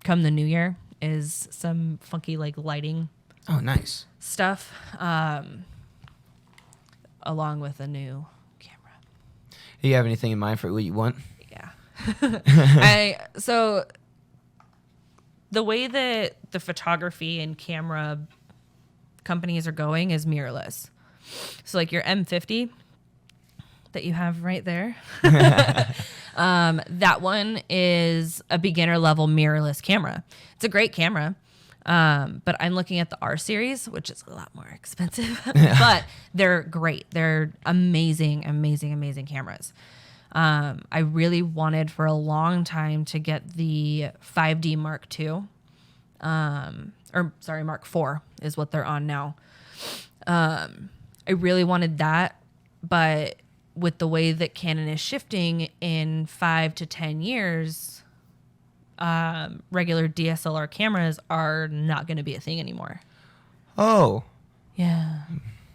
the new year, is some funky, like, lighting Oh, nice. stuff, along with a new camera. Do you have anything in mind for what you want? Yeah. So the way that the photography and camera companies are going is mirrorless. So, like, your M50 that you have right there, that one is a beginner level mirrorless camera. It's a great camera. But I'm looking at the R series, which is a lot more expensive, but they're great. They're amazing, amazing, amazing cameras. I really wanted for a long time to get the 5D Mark II, Mark IV is what they're on now. I really wanted that, but with the way that Canon is shifting in 5 to 10 years, regular DSLR cameras are not going to be a thing anymore. Oh. Yeah.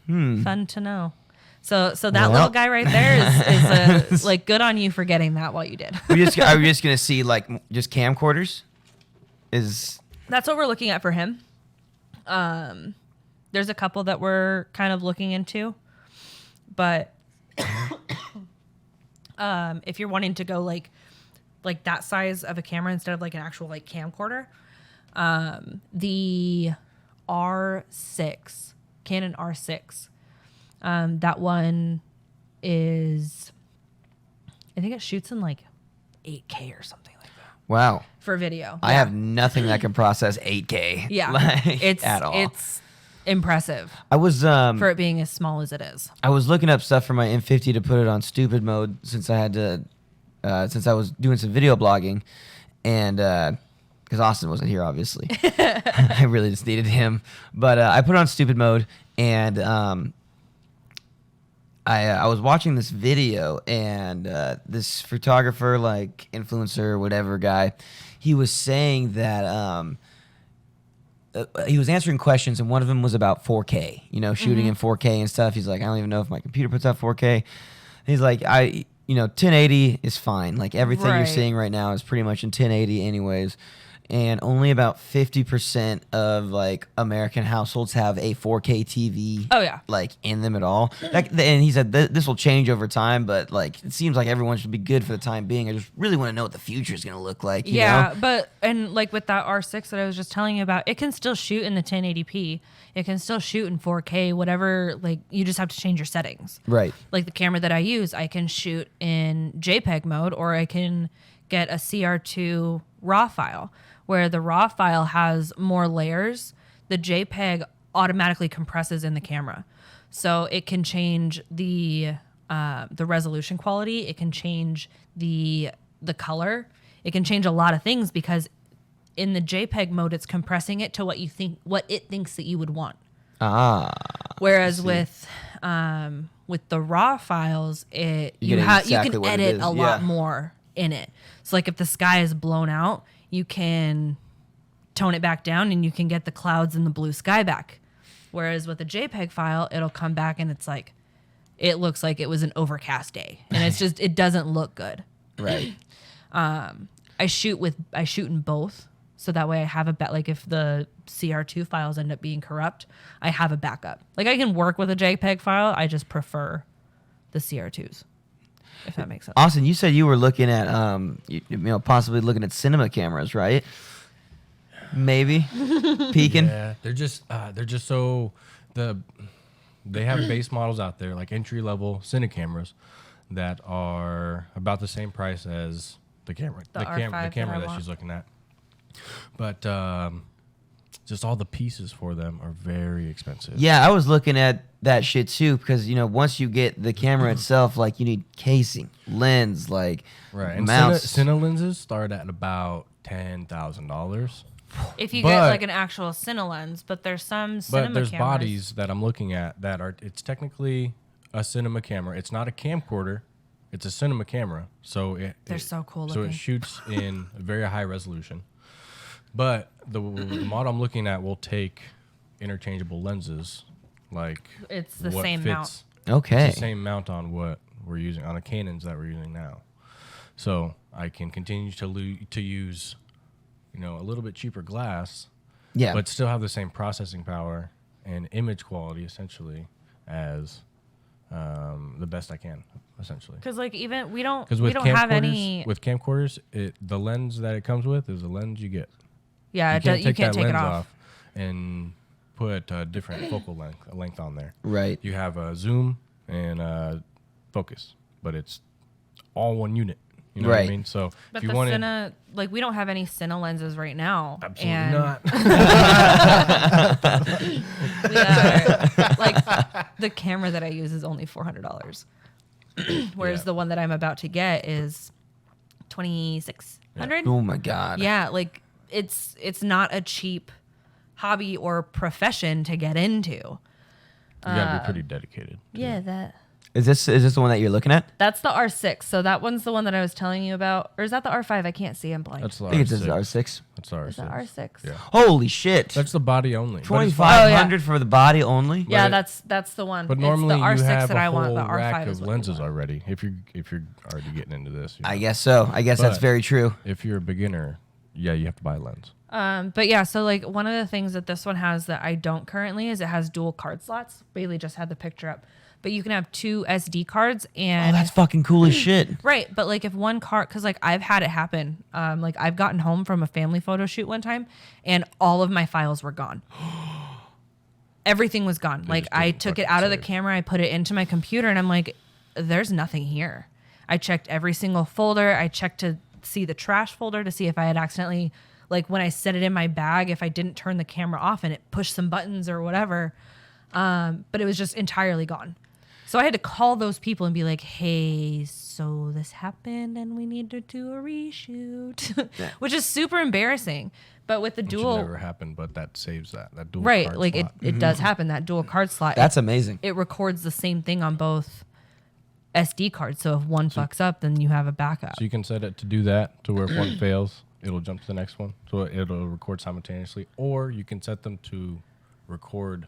Fun to know. So that Well. little guy right there is like, good on you for getting that while you did. Are we just gonna see like just camcorders? That's what we're looking at for him. There's a couple that we're kind of looking into, but if you're wanting to go like that size of a camera instead of like an actual like camcorder, the R6, Canon R6, that one is, I think it shoots in like 8K or something like that Wow. for video. I have nothing that can process 8K. Yeah, like, it's at all. It's impressive I was for it being as small as it is. I was looking up stuff for my M50 to put it on stupid mode since I had to since I was doing some video blogging, and because Austin wasn't here, obviously. I really just needed him. But I put it on stupid mode, and I was watching this video, and this photographer, like influencer, whatever guy, he was saying that he was answering questions, and one of them was about 4K, shooting in 4K and stuff. He's like, I don't even know if my computer puts out 4K. He's like, 1080 is fine. Like everything you're Right. seeing right now is pretty much in 1080 anyways. And only about 50% of like American households have a 4K TV. Oh, yeah. Like in them at all. And he said this will change over time, but like it seems like everyone should be good for the time being. I just really want to know what the future is going to look like. You know? But and like with that R6 that I was just telling you about, it can still shoot in the 1080p. It can still shoot in 4K, whatever. Like you just have to change your settings. Right. Like the camera that I use, I can shoot in JPEG mode, or I can get a CR2 RAW file, where the RAW file has more layers. The JPEG automatically compresses in the camera, so it can change the resolution quality. It can change the color. It can change a lot of things because in the JPEG mode, it's compressing it to what it thinks that you would want. Whereas with the RAW files, you exactly can what it edit is. a lot more in it. So like if the sky is blown out, you can tone it back down and you can get the clouds and the blue sky back. Whereas with a JPEG file, it'll come back and it looks like it was an overcast day, and it doesn't look good. Right. I shoot in both, so that way I have like if the CR2 files end up being corrupt, I have a backup. Like I can work with a JPEG file, I just prefer the CR2s, if that makes sense. Austin, you said you were looking at possibly looking at cinema cameras, right? Maybe peeking. Yeah, they're just so they have base models out there like entry level cine cameras that are about the same price as the camera The R5 the camera that I that want. she's looking at, but just all the pieces for them are very expensive. Yeah, I was looking at that shit too because once you get the camera itself, like you need casing, lens, like Right, and mounts. cine lenses start at about $10,000. If you get But- like an actual cine lens, but there's some But cinema there's cameras. bodies that I'm looking at that are, it's technically a cinema camera. It's not a camcorder. It's a cinema camera. So They're so cool So it looking. shoots in a very high resolution. But the model I'm looking at will take interchangeable lenses, like It's the what same mount. Okay. It's the same mount on what we're using on the Canons that we're using now. So I can continue to use, a little bit cheaper glass, Yeah. but still have the same processing power and image quality essentially as the best I can, essentially. Because like even we don't Because we with don't have camcorders, any. with camcorders, the lens that it comes with is the lens you get. Yeah, You can't you can't take lens it off. and put a different focal length on there. Right. You have a zoom and a focus, but it's all one unit. You know what I Right. mean? So But if you the wanted, Cine, like we don't have any Cine lenses right now. absolutely and not. We are, like the camera that I use is only $400, whereas Yeah. the one that I'm about to get is $2,600. Oh my God. Yeah, like it's not a cheap hobby or profession to get into. You gotta be pretty dedicated. to Yeah, it. Is this the one that you're looking at? that's the R6. So that one's the one that I was telling you about, or is that the R5? I can't see. I'm blind. That's the I think it's R6. R6. That's the R6. Is that R6? Yeah. Holy shit. That's the body only. But it's 2,500 for the body only? Yeah, But that's the one. But normally it's the R6 you have that a I whole want. The rack R5 is of what you lenses want. already. If you're already getting into this, I guess so. I guess that's But- very true. if you're a beginner, yeah, you have to buy a lens. But yeah, so like one of the things that this one has that I don't currently is it has dual card slots. Bailey just had the picture up, but you can have 2 SD cards Oh, and that's fucking cool as shit. right. But like if one card, because like I've had it happen. Like I've gotten home from a family photo shoot one time, and all of my files were gone. Everything was gone. Like just I didn't took it fucking out of the save. camera, I put it into my computer, and I'm like, there's nothing here. I checked every single folder. I checked to see the trash folder to see if I had accidentally, like when I set it in my bag, if I didn't turn the camera off and it pushed some buttons or whatever. But it was just entirely gone. So I had to call those people and be like, hey, so this happened and we need to do a reshoot, which is super embarrassing. But with the Which dual, should never happen, but that saves that dual right, card like slot. it does happen, that dual card slot. That's amazing. It records the same thing on both SD cards. So if one fucks up, then you have a backup. So you can set it to do that to where if one fails, it'll jump to the next one. So it'll record simultaneously. Or you can set them to record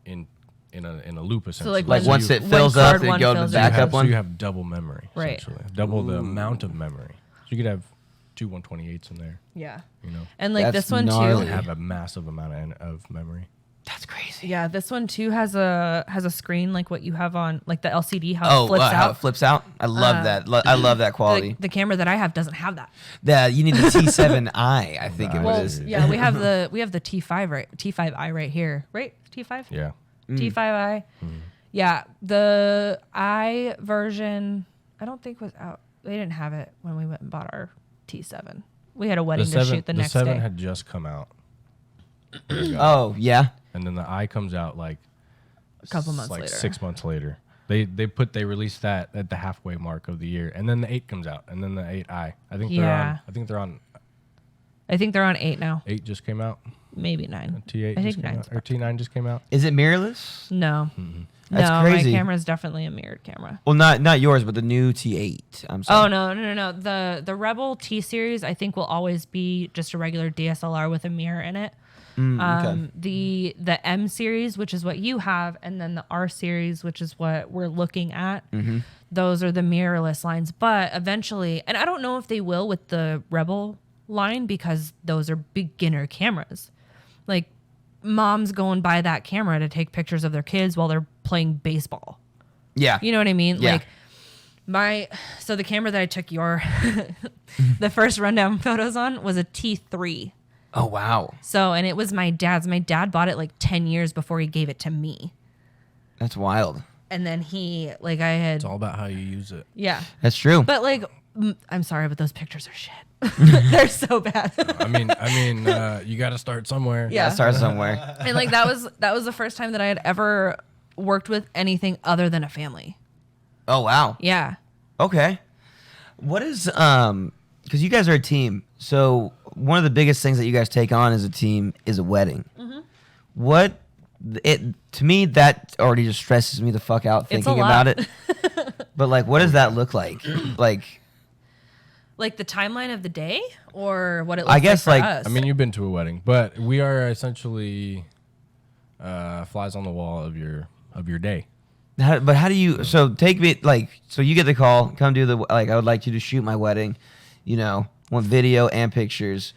in a loop essentially. like Like once it one fills up, card, it one go to the fills So you backup have, one. so you have double memory, Right. essentially. Double the amount of memory. So you could have two 128s in there, Yeah. you know. And like That's this one gnarly. too. Have a massive amount of memory. That's crazy. Yeah, this one too has a screen like what you have on like the LCD how Oh, it flips how it out. flips out. I love that. I love that quality. The camera that I have doesn't have that. You need the T7i, I think it Well, was. Yeah, we have the T5 T5i right here, right? T5. Yeah. T5i. Yeah, the I version I don't think was out. They didn't have it when we went and bought our T7. We had a wedding to shoot the next 7 day. had just come out. Oh, yeah. And then the I comes out like A couple months like later. 6 months later. They released that at the halfway mark of the year, and then the 8 comes out, and then the 8i. I think Yeah. they're on I think they're on 8 now, 8 just came out. maybe 9. T8 I just think came 9's out, or T9 just came out. Is it mirrorless? No. That's no, crazy. my camera is definitely a mirrored camera. Well, not yours, but the new T8. I'm Oh sorry. no. The Rebel T series I think will always be just a regular DSLR with a mirror in it. Okay. The M series, which is what you have, and then the R series, which is what we're looking at. Those are the mirrorless lines. But eventually, and I don't know if they will with the Rebel line because those are beginner cameras. Like moms go and buy that camera to take pictures of their kids while they're playing baseball. Yeah. You know what I mean? Yeah. Like so the camera that I took the first rundown photos on was a T3. Oh, wow. So, and it was my dad's. My dad bought it like 10 years before he gave it to me. That's wild. And then It's all about how you use it. yeah. That's true. But like, I'm sorry, but those pictures are shit. They're so bad. I mean, you got to start somewhere. Yeah. Start somewhere. And like, that was the first time that I had ever worked with anything other than a family. Oh, wow. Yeah. Okay. What is because you guys are a team, so one of the biggest things that you guys take on as a team is a wedding. What to me that already just stresses me the fuck out It's a thinking lot. about it. But like, what does that look like? Like the timeline of the day or what it looks I guess, like for like, us? I mean, you've been to a wedding, but we are essentially flies on the wall of your day. how do you? So take me so you get the call, come do the I would like you to shoot my wedding, want video and pictures.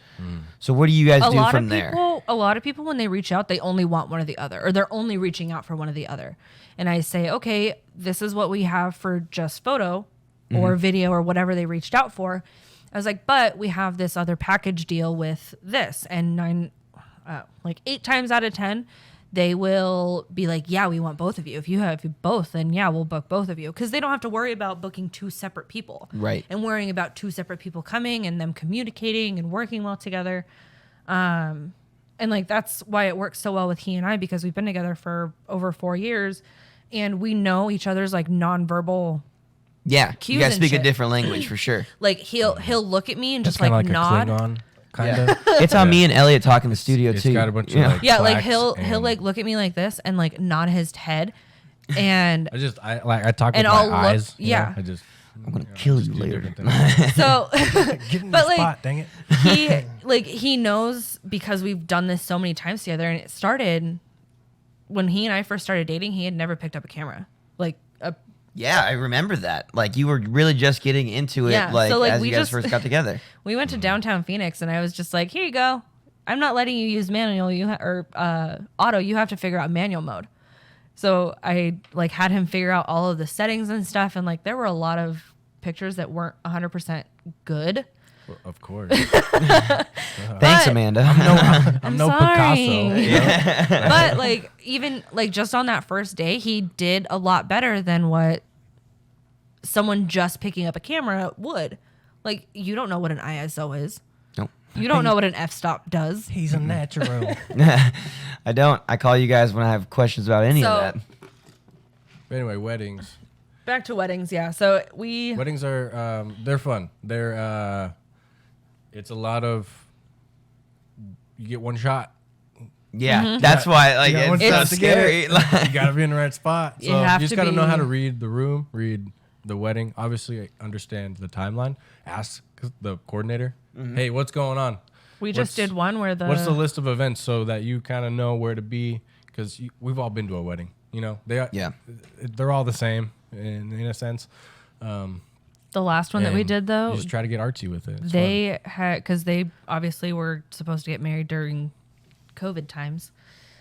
So what do you guys do from there? A lot of people, when they reach out, they only want one or the other, or they're only reaching out for one or the other. And I say, okay, this is what we have for just photo or video or whatever they reached out for. I was like, but we have this other package deal with this. And 8 times out of 10, they will be like, yeah, we want both of you. If you have both, then yeah, we'll book both of you. Because they don't have to worry about booking 2 separate people. Right. And worrying about 2 separate people coming and them communicating and working well together. And like, that's why it works so well with he and I, because we've been together for over 4 years and we know each other's like nonverbal. Yeah, cues you guys and speak a shit. different language for sure. Like he'll look at me and That's just like kind of nod. a Klingon, kind of. It's on me and Elliot talking in the studio It's too. got a bunch of, Yeah. like, Yeah, like clacks he'll and- like look at me like this and like nod his head, and I talk with And my I'll look- eyes. yeah. I'm gonna kill you do later. different things. so Get in But, the like, spot, dang it. he knows because we've done this so many times together, and it started when he and I first started dating. He had never picked up a camera, like a Yeah, I remember that. Like you were really just getting into it, Yeah, so, like, as we you guys just- first got together. We went to downtown Phoenix, and I was just like, "Here you go. I'm not letting you use manual. Or auto. You have to figure out manual mode." So I like had him figure out all of the settings and stuff, and like there were a lot of pictures that weren't 100% good. Well, of course. Thanks, But- Amanda. I'm no sorry. Picasso. But like even like just on that first day, he did a lot better than what someone just picking up a camera would. Like you don't know what an ISO is. Nope. You don't know what an f-stop does. He's a natural. I don't. I call you guys when I have questions about any So- of that. Anyway, weddings. Back to weddings, yeah. So Weddings are they're fun. They're it's a lot of you get one shot. Yeah, that's why like You got one it's so shot to get scary. it. You gotta be in the right spot. So You have you just to gotta know be- how to read the room, read the wedding, obviously I understand the timeline. Ask the coordinator, hey, what's going on? We just did one where What's the list of events so that you kind of know where to be? Because we've all been to a wedding. You know, they're all the same in a sense. The last one that we did, though, you just try to get artsy with it. It's they had, because they obviously were supposed to get married during COVID times.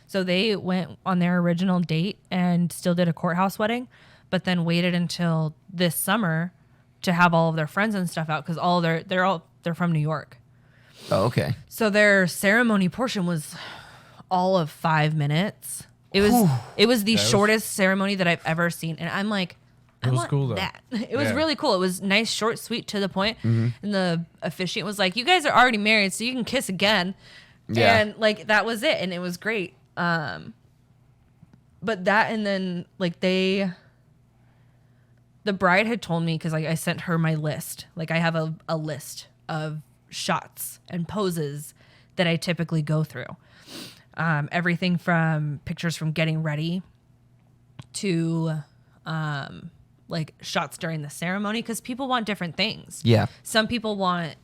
So they went on their original date and still did a courthouse wedding, but then waited until this summer to have all of their friends and stuff out because they're from New York. Oh, okay. So their ceremony portion was all of 5 minutes. It was the shortest ceremony that I've ever seen, and I'm like, It was cool, though. that. It was really cool. It was nice, short, sweet, to the point. And the officiant was like, "You guys are already married, so you can kiss again." Yeah. And like that was it, and it was great. But that, and then like the bride had told me, because like I sent her my list. Like I have a list of shots and poses that I typically go through. Everything from pictures from getting ready to like shots during the ceremony, because people want different things. Yeah. Some people want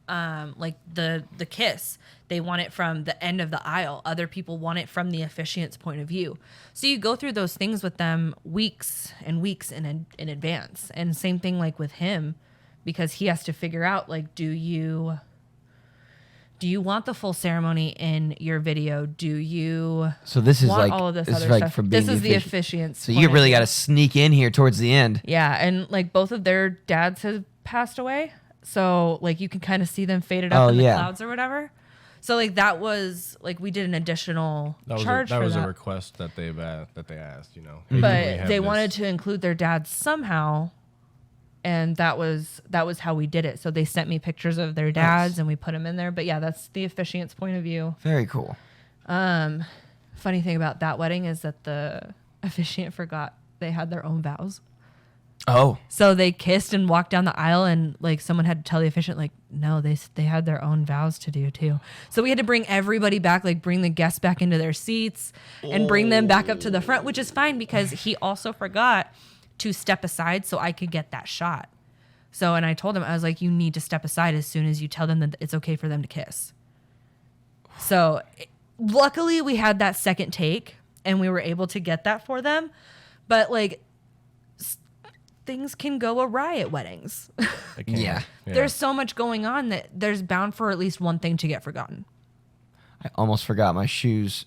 like the kiss. They want it from the end of the aisle. Other people want it from the officiant's point of view. So you go through those things with them weeks and weeks in advance. And same thing like with him, because he has to figure out, like, do you want the full ceremony in your video? Do you So this is want like all of this this other is like stuff? for being This is the officiant. officiant's So point you of really view. got to sneak in here towards the end. Yeah, and like both of their dads have passed away, so like you can kind of see them faded up in the clouds or whatever. So like that was like we did an additional charge that for was that. a request that they asked. You know, hey, can we But have they this? wanted to include their dads somehow, and that was how we did it. So they sent me pictures of their dads, Nice. and we put them in there. But yeah, that's the officiant's point of view. Very cool. Funny thing about that wedding is that the officiant forgot they had their own vows. Oh, So they kissed and walked down the aisle, and like someone had to tell the officiant, like, no, they had their own vows to do too. So we had to bring everybody back, like bring the guests back into their seats and bring them back up to the front, which is fine because he also forgot to step aside so I could get that shot. So, and I told him, I was like, you need to step aside as soon as you tell them that it's okay for them to kiss. So luckily we had that second take and we were able to get that for them. But like, things can go awry at weddings. They can. Yeah. There's so much going on that there's bound for at least one thing to get forgotten. I almost forgot my shoes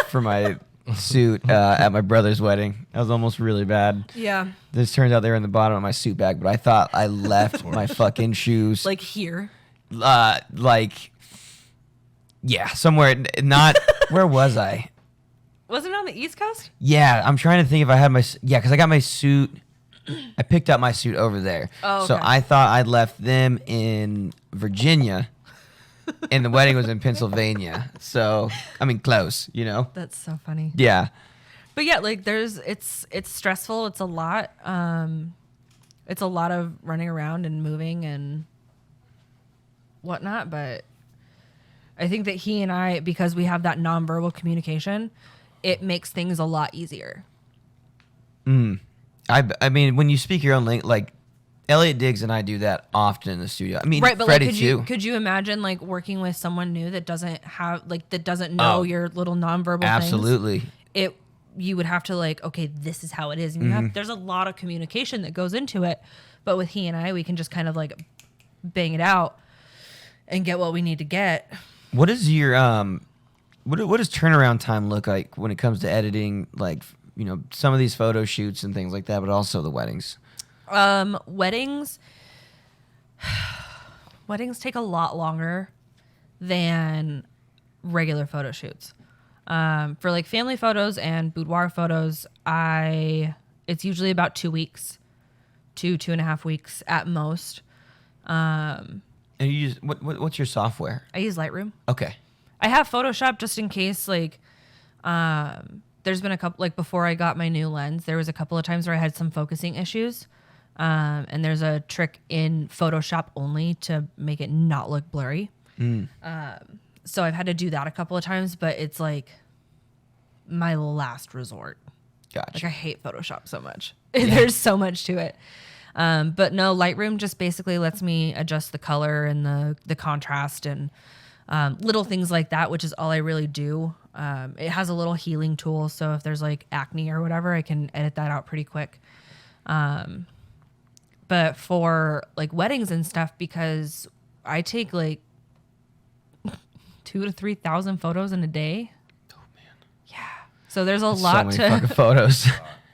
for my suit at my brother's wedding. That was almost really bad. Yeah. This turns out they were in the bottom of my suit bag, but I thought I left my fucking shoes. Like here. Yeah, somewhere. Not, where was I? Wasn't it on the East Coast? Yeah, I'm trying to think if I had because I got my suit. I picked up my suit over there. Oh, So okay. I thought I'd left them in Virginia, and the wedding was in Pennsylvania. So, I mean, close, you know? That's so funny. Yeah. But yeah, like it's stressful. It's a lot. It's a lot of running around and moving and whatnot. But I think that he and I, because we have that nonverbal communication, it makes things a lot easier. I mean, when you speak your own language, like Elliot Diggs and I do that often in the studio. I mean, Right, but Freddie like, too. could you imagine like working with someone new that doesn't know your little nonverbal things? Absolutely. You would have to like, okay, this is how it is. And there's a lot of communication that goes into it. But with he and I, we can just kind of like bang it out and get what we need to get. What is your what does turnaround time look like when it comes to editing, like, you know, some of these photo shoots and things like that, but also the weddings? Weddings take a lot longer than regular photo shoots. For like family photos and boudoir photos, it's usually about 2 weeks, 2.5 weeks at most. And you use what's your software? I use Lightroom. Okay. I have Photoshop just in case, like, there's been a couple, like before I got my new lens, there was a couple of times where I had some focusing issues. And there's a trick in Photoshop only to make it not look blurry. So I've had to do that a couple of times, but it's like my last resort. Gotcha. Like I hate Photoshop so much. There's so much to it. But no, Lightroom just basically lets me adjust the color and the contrast and little things like that, which is all I really do. It has a little healing tool, so if there's like acne or whatever, I can edit that out pretty quick. But for like weddings and stuff, because I take like 2,000 to 3,000 photos in a day. Oh man. Yeah. So there's a So lot many to fucking photos.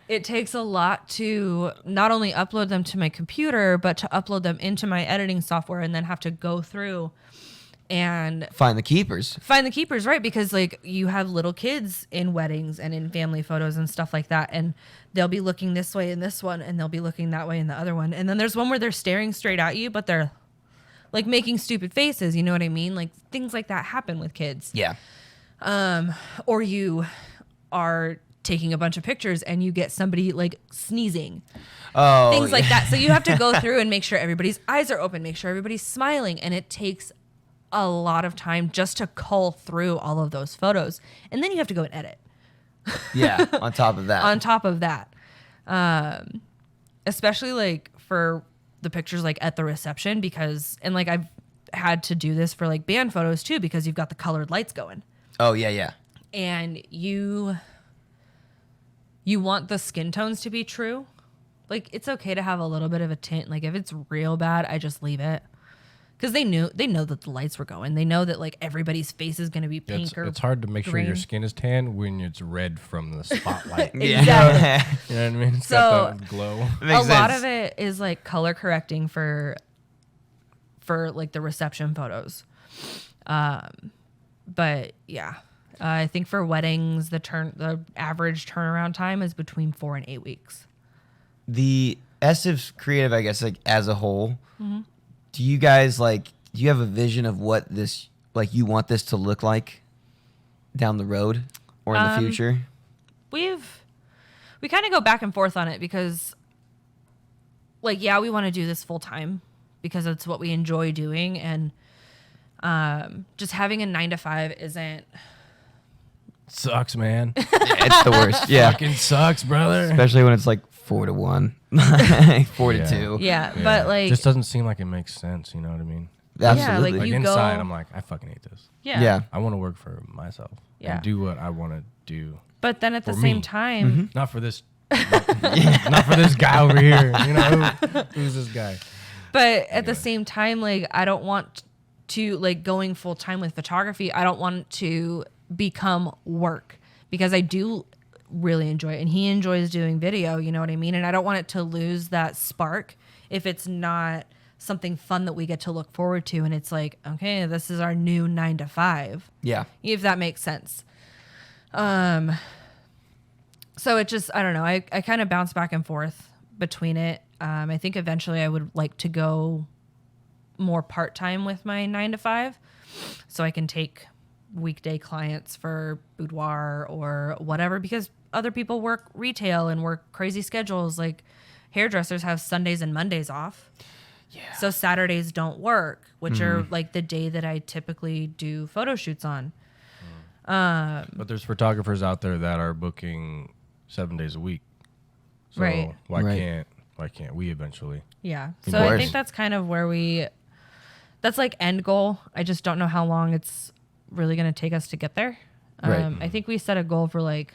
it takes a lot to not only upload them to my computer, but to upload them into my editing software and then have to go through and Find the keepers. find the keepers, right? Because like you have little kids in weddings and in family photos and stuff like that, and they'll be looking this way in this one, and they'll be looking that way in the other one, and then there's one where they're staring straight at you, but they're like making stupid faces. You know what I mean? Like things like that happen with kids. Yeah. Or you are taking a bunch of pictures and you get somebody like sneezing. Oh, Things like yeah. that. So you have to go through and make sure everybody's eyes are open, make sure everybody's smiling, and it takes a lot of time just to cull through all of those photos. And then you have to go and edit Yeah. On top of that. on top of that. Especially like for the pictures like at the reception, because, and like I've had to do this for like band photos too, because you've got the colored lights going. Oh yeah, yeah. And you want the skin tones to be true. Like it's okay to have a little bit of a tint. Like if it's real bad, I just leave it. Because they know that the lights were going. They know that like everybody's face is going to be pink or It's hard to make sure green. your skin is tan when it's red from the spotlight. Yeah. Exactly. You know what I mean? It's So- got that glow. A lot of it is like color correcting for like the reception photos. But yeah, I think for weddings, the average turnaround time is between 4 and 8 weeks. The Estiv's creative, I guess, like as a whole. Mm-hmm. Do you guys do you have a vision of what this you want this to look like down the road or in the future? We kind of go back and forth on it because like, yeah, we want to do this full time because it's what we enjoy doing. And just having a 9 to 5 isn't. Sucks, man. It's the worst. Yeah. Fucking sucks, brother. Especially when it's like 4 to 1, 4 to Yeah. 2. Yeah, but like. just doesn't seem like it makes sense. You know what I mean? Absolutely. like Like you inside, go- I'm like, I fucking hate this. Yeah. Yeah. I want to work for myself Yeah. and do what I want to do. But then at the For same me. time, Not for this. Not for this guy over here. You know who's this guy? but at the Anyway. same time, like I don't want to like going full time with photography. I don't want it to become work because I do really enjoy it and he enjoys doing video, you know what I mean? And I don't want it to lose that spark if it's not something fun that we get to look forward to and it's like, okay, this is our new 9 to 5. Yeah. If that makes sense. So it just, I don't know. I kind of bounce back and forth between it. I think eventually I would like to go more part-time with my 9 to 5 so I can take weekday clients for boudoir or whatever, because other people work retail and work crazy schedules. Like hairdressers have Sundays and Mondays off. Yeah. So Saturdays don't work, which are like the day that I typically do photo shoots on. But there's photographers out there that are booking 7 days a week. So Right. why Right. can't we eventually? Yeah. Of So I course. think that's kind of where that's like end goal. I just don't know how long it's really going to take us to get there. Right. I think we set a goal for like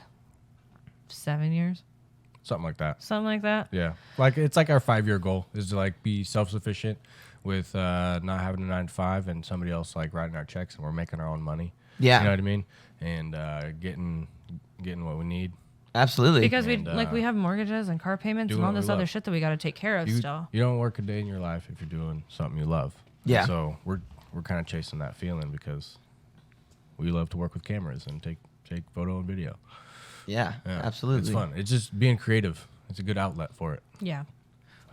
7 years, Something like that. something like that. Yeah. Like it's like our 5-year goal is to like be self-sufficient with not having a 9 to 5 and somebody else like writing our checks and we're making our own money. Yeah. You know what I mean? And getting what we need. Absolutely. Because And, we have mortgages and car payments do and all what we this other love. shit that we got to take care of You still. don't work a day in your life if you're doing something you love. Yeah. And so we're kind of chasing that feeling because we love to work with cameras and take photo and video. yeah, Yeah, absolutely. It's fun. It's just being creative. It's a good outlet for it. Yeah.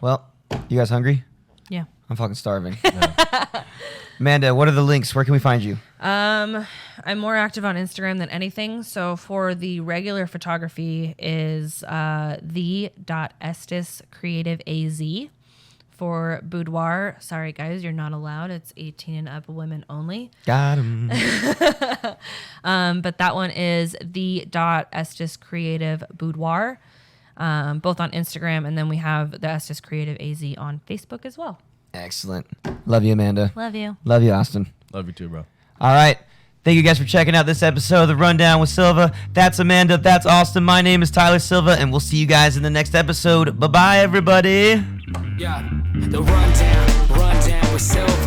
Well, you guys hungry? Yeah. I'm fucking starving. Amanda, what are the links? Where can we find you? I'm more active on Instagram than anything. So for the regular photography is the.estiscreativeaz. for boudoir. Sorry, guys, you're not allowed. It's 18 and up women only. Got him. But that one is the.Estes Creative Boudoir, both on Instagram. And then we have the Estes Creative AZ on Facebook as well. Excellent. Love you, Amanda. Love you. Love you, Austin. Love you too, bro. All right. Thank you guys for checking out this episode of The Rundown with Silva. That's Amanda. That's Austin. My name is Tyler Silva, and we'll see you guys in the next episode. Bye-bye, everybody. Yeah, the rundown with Silva.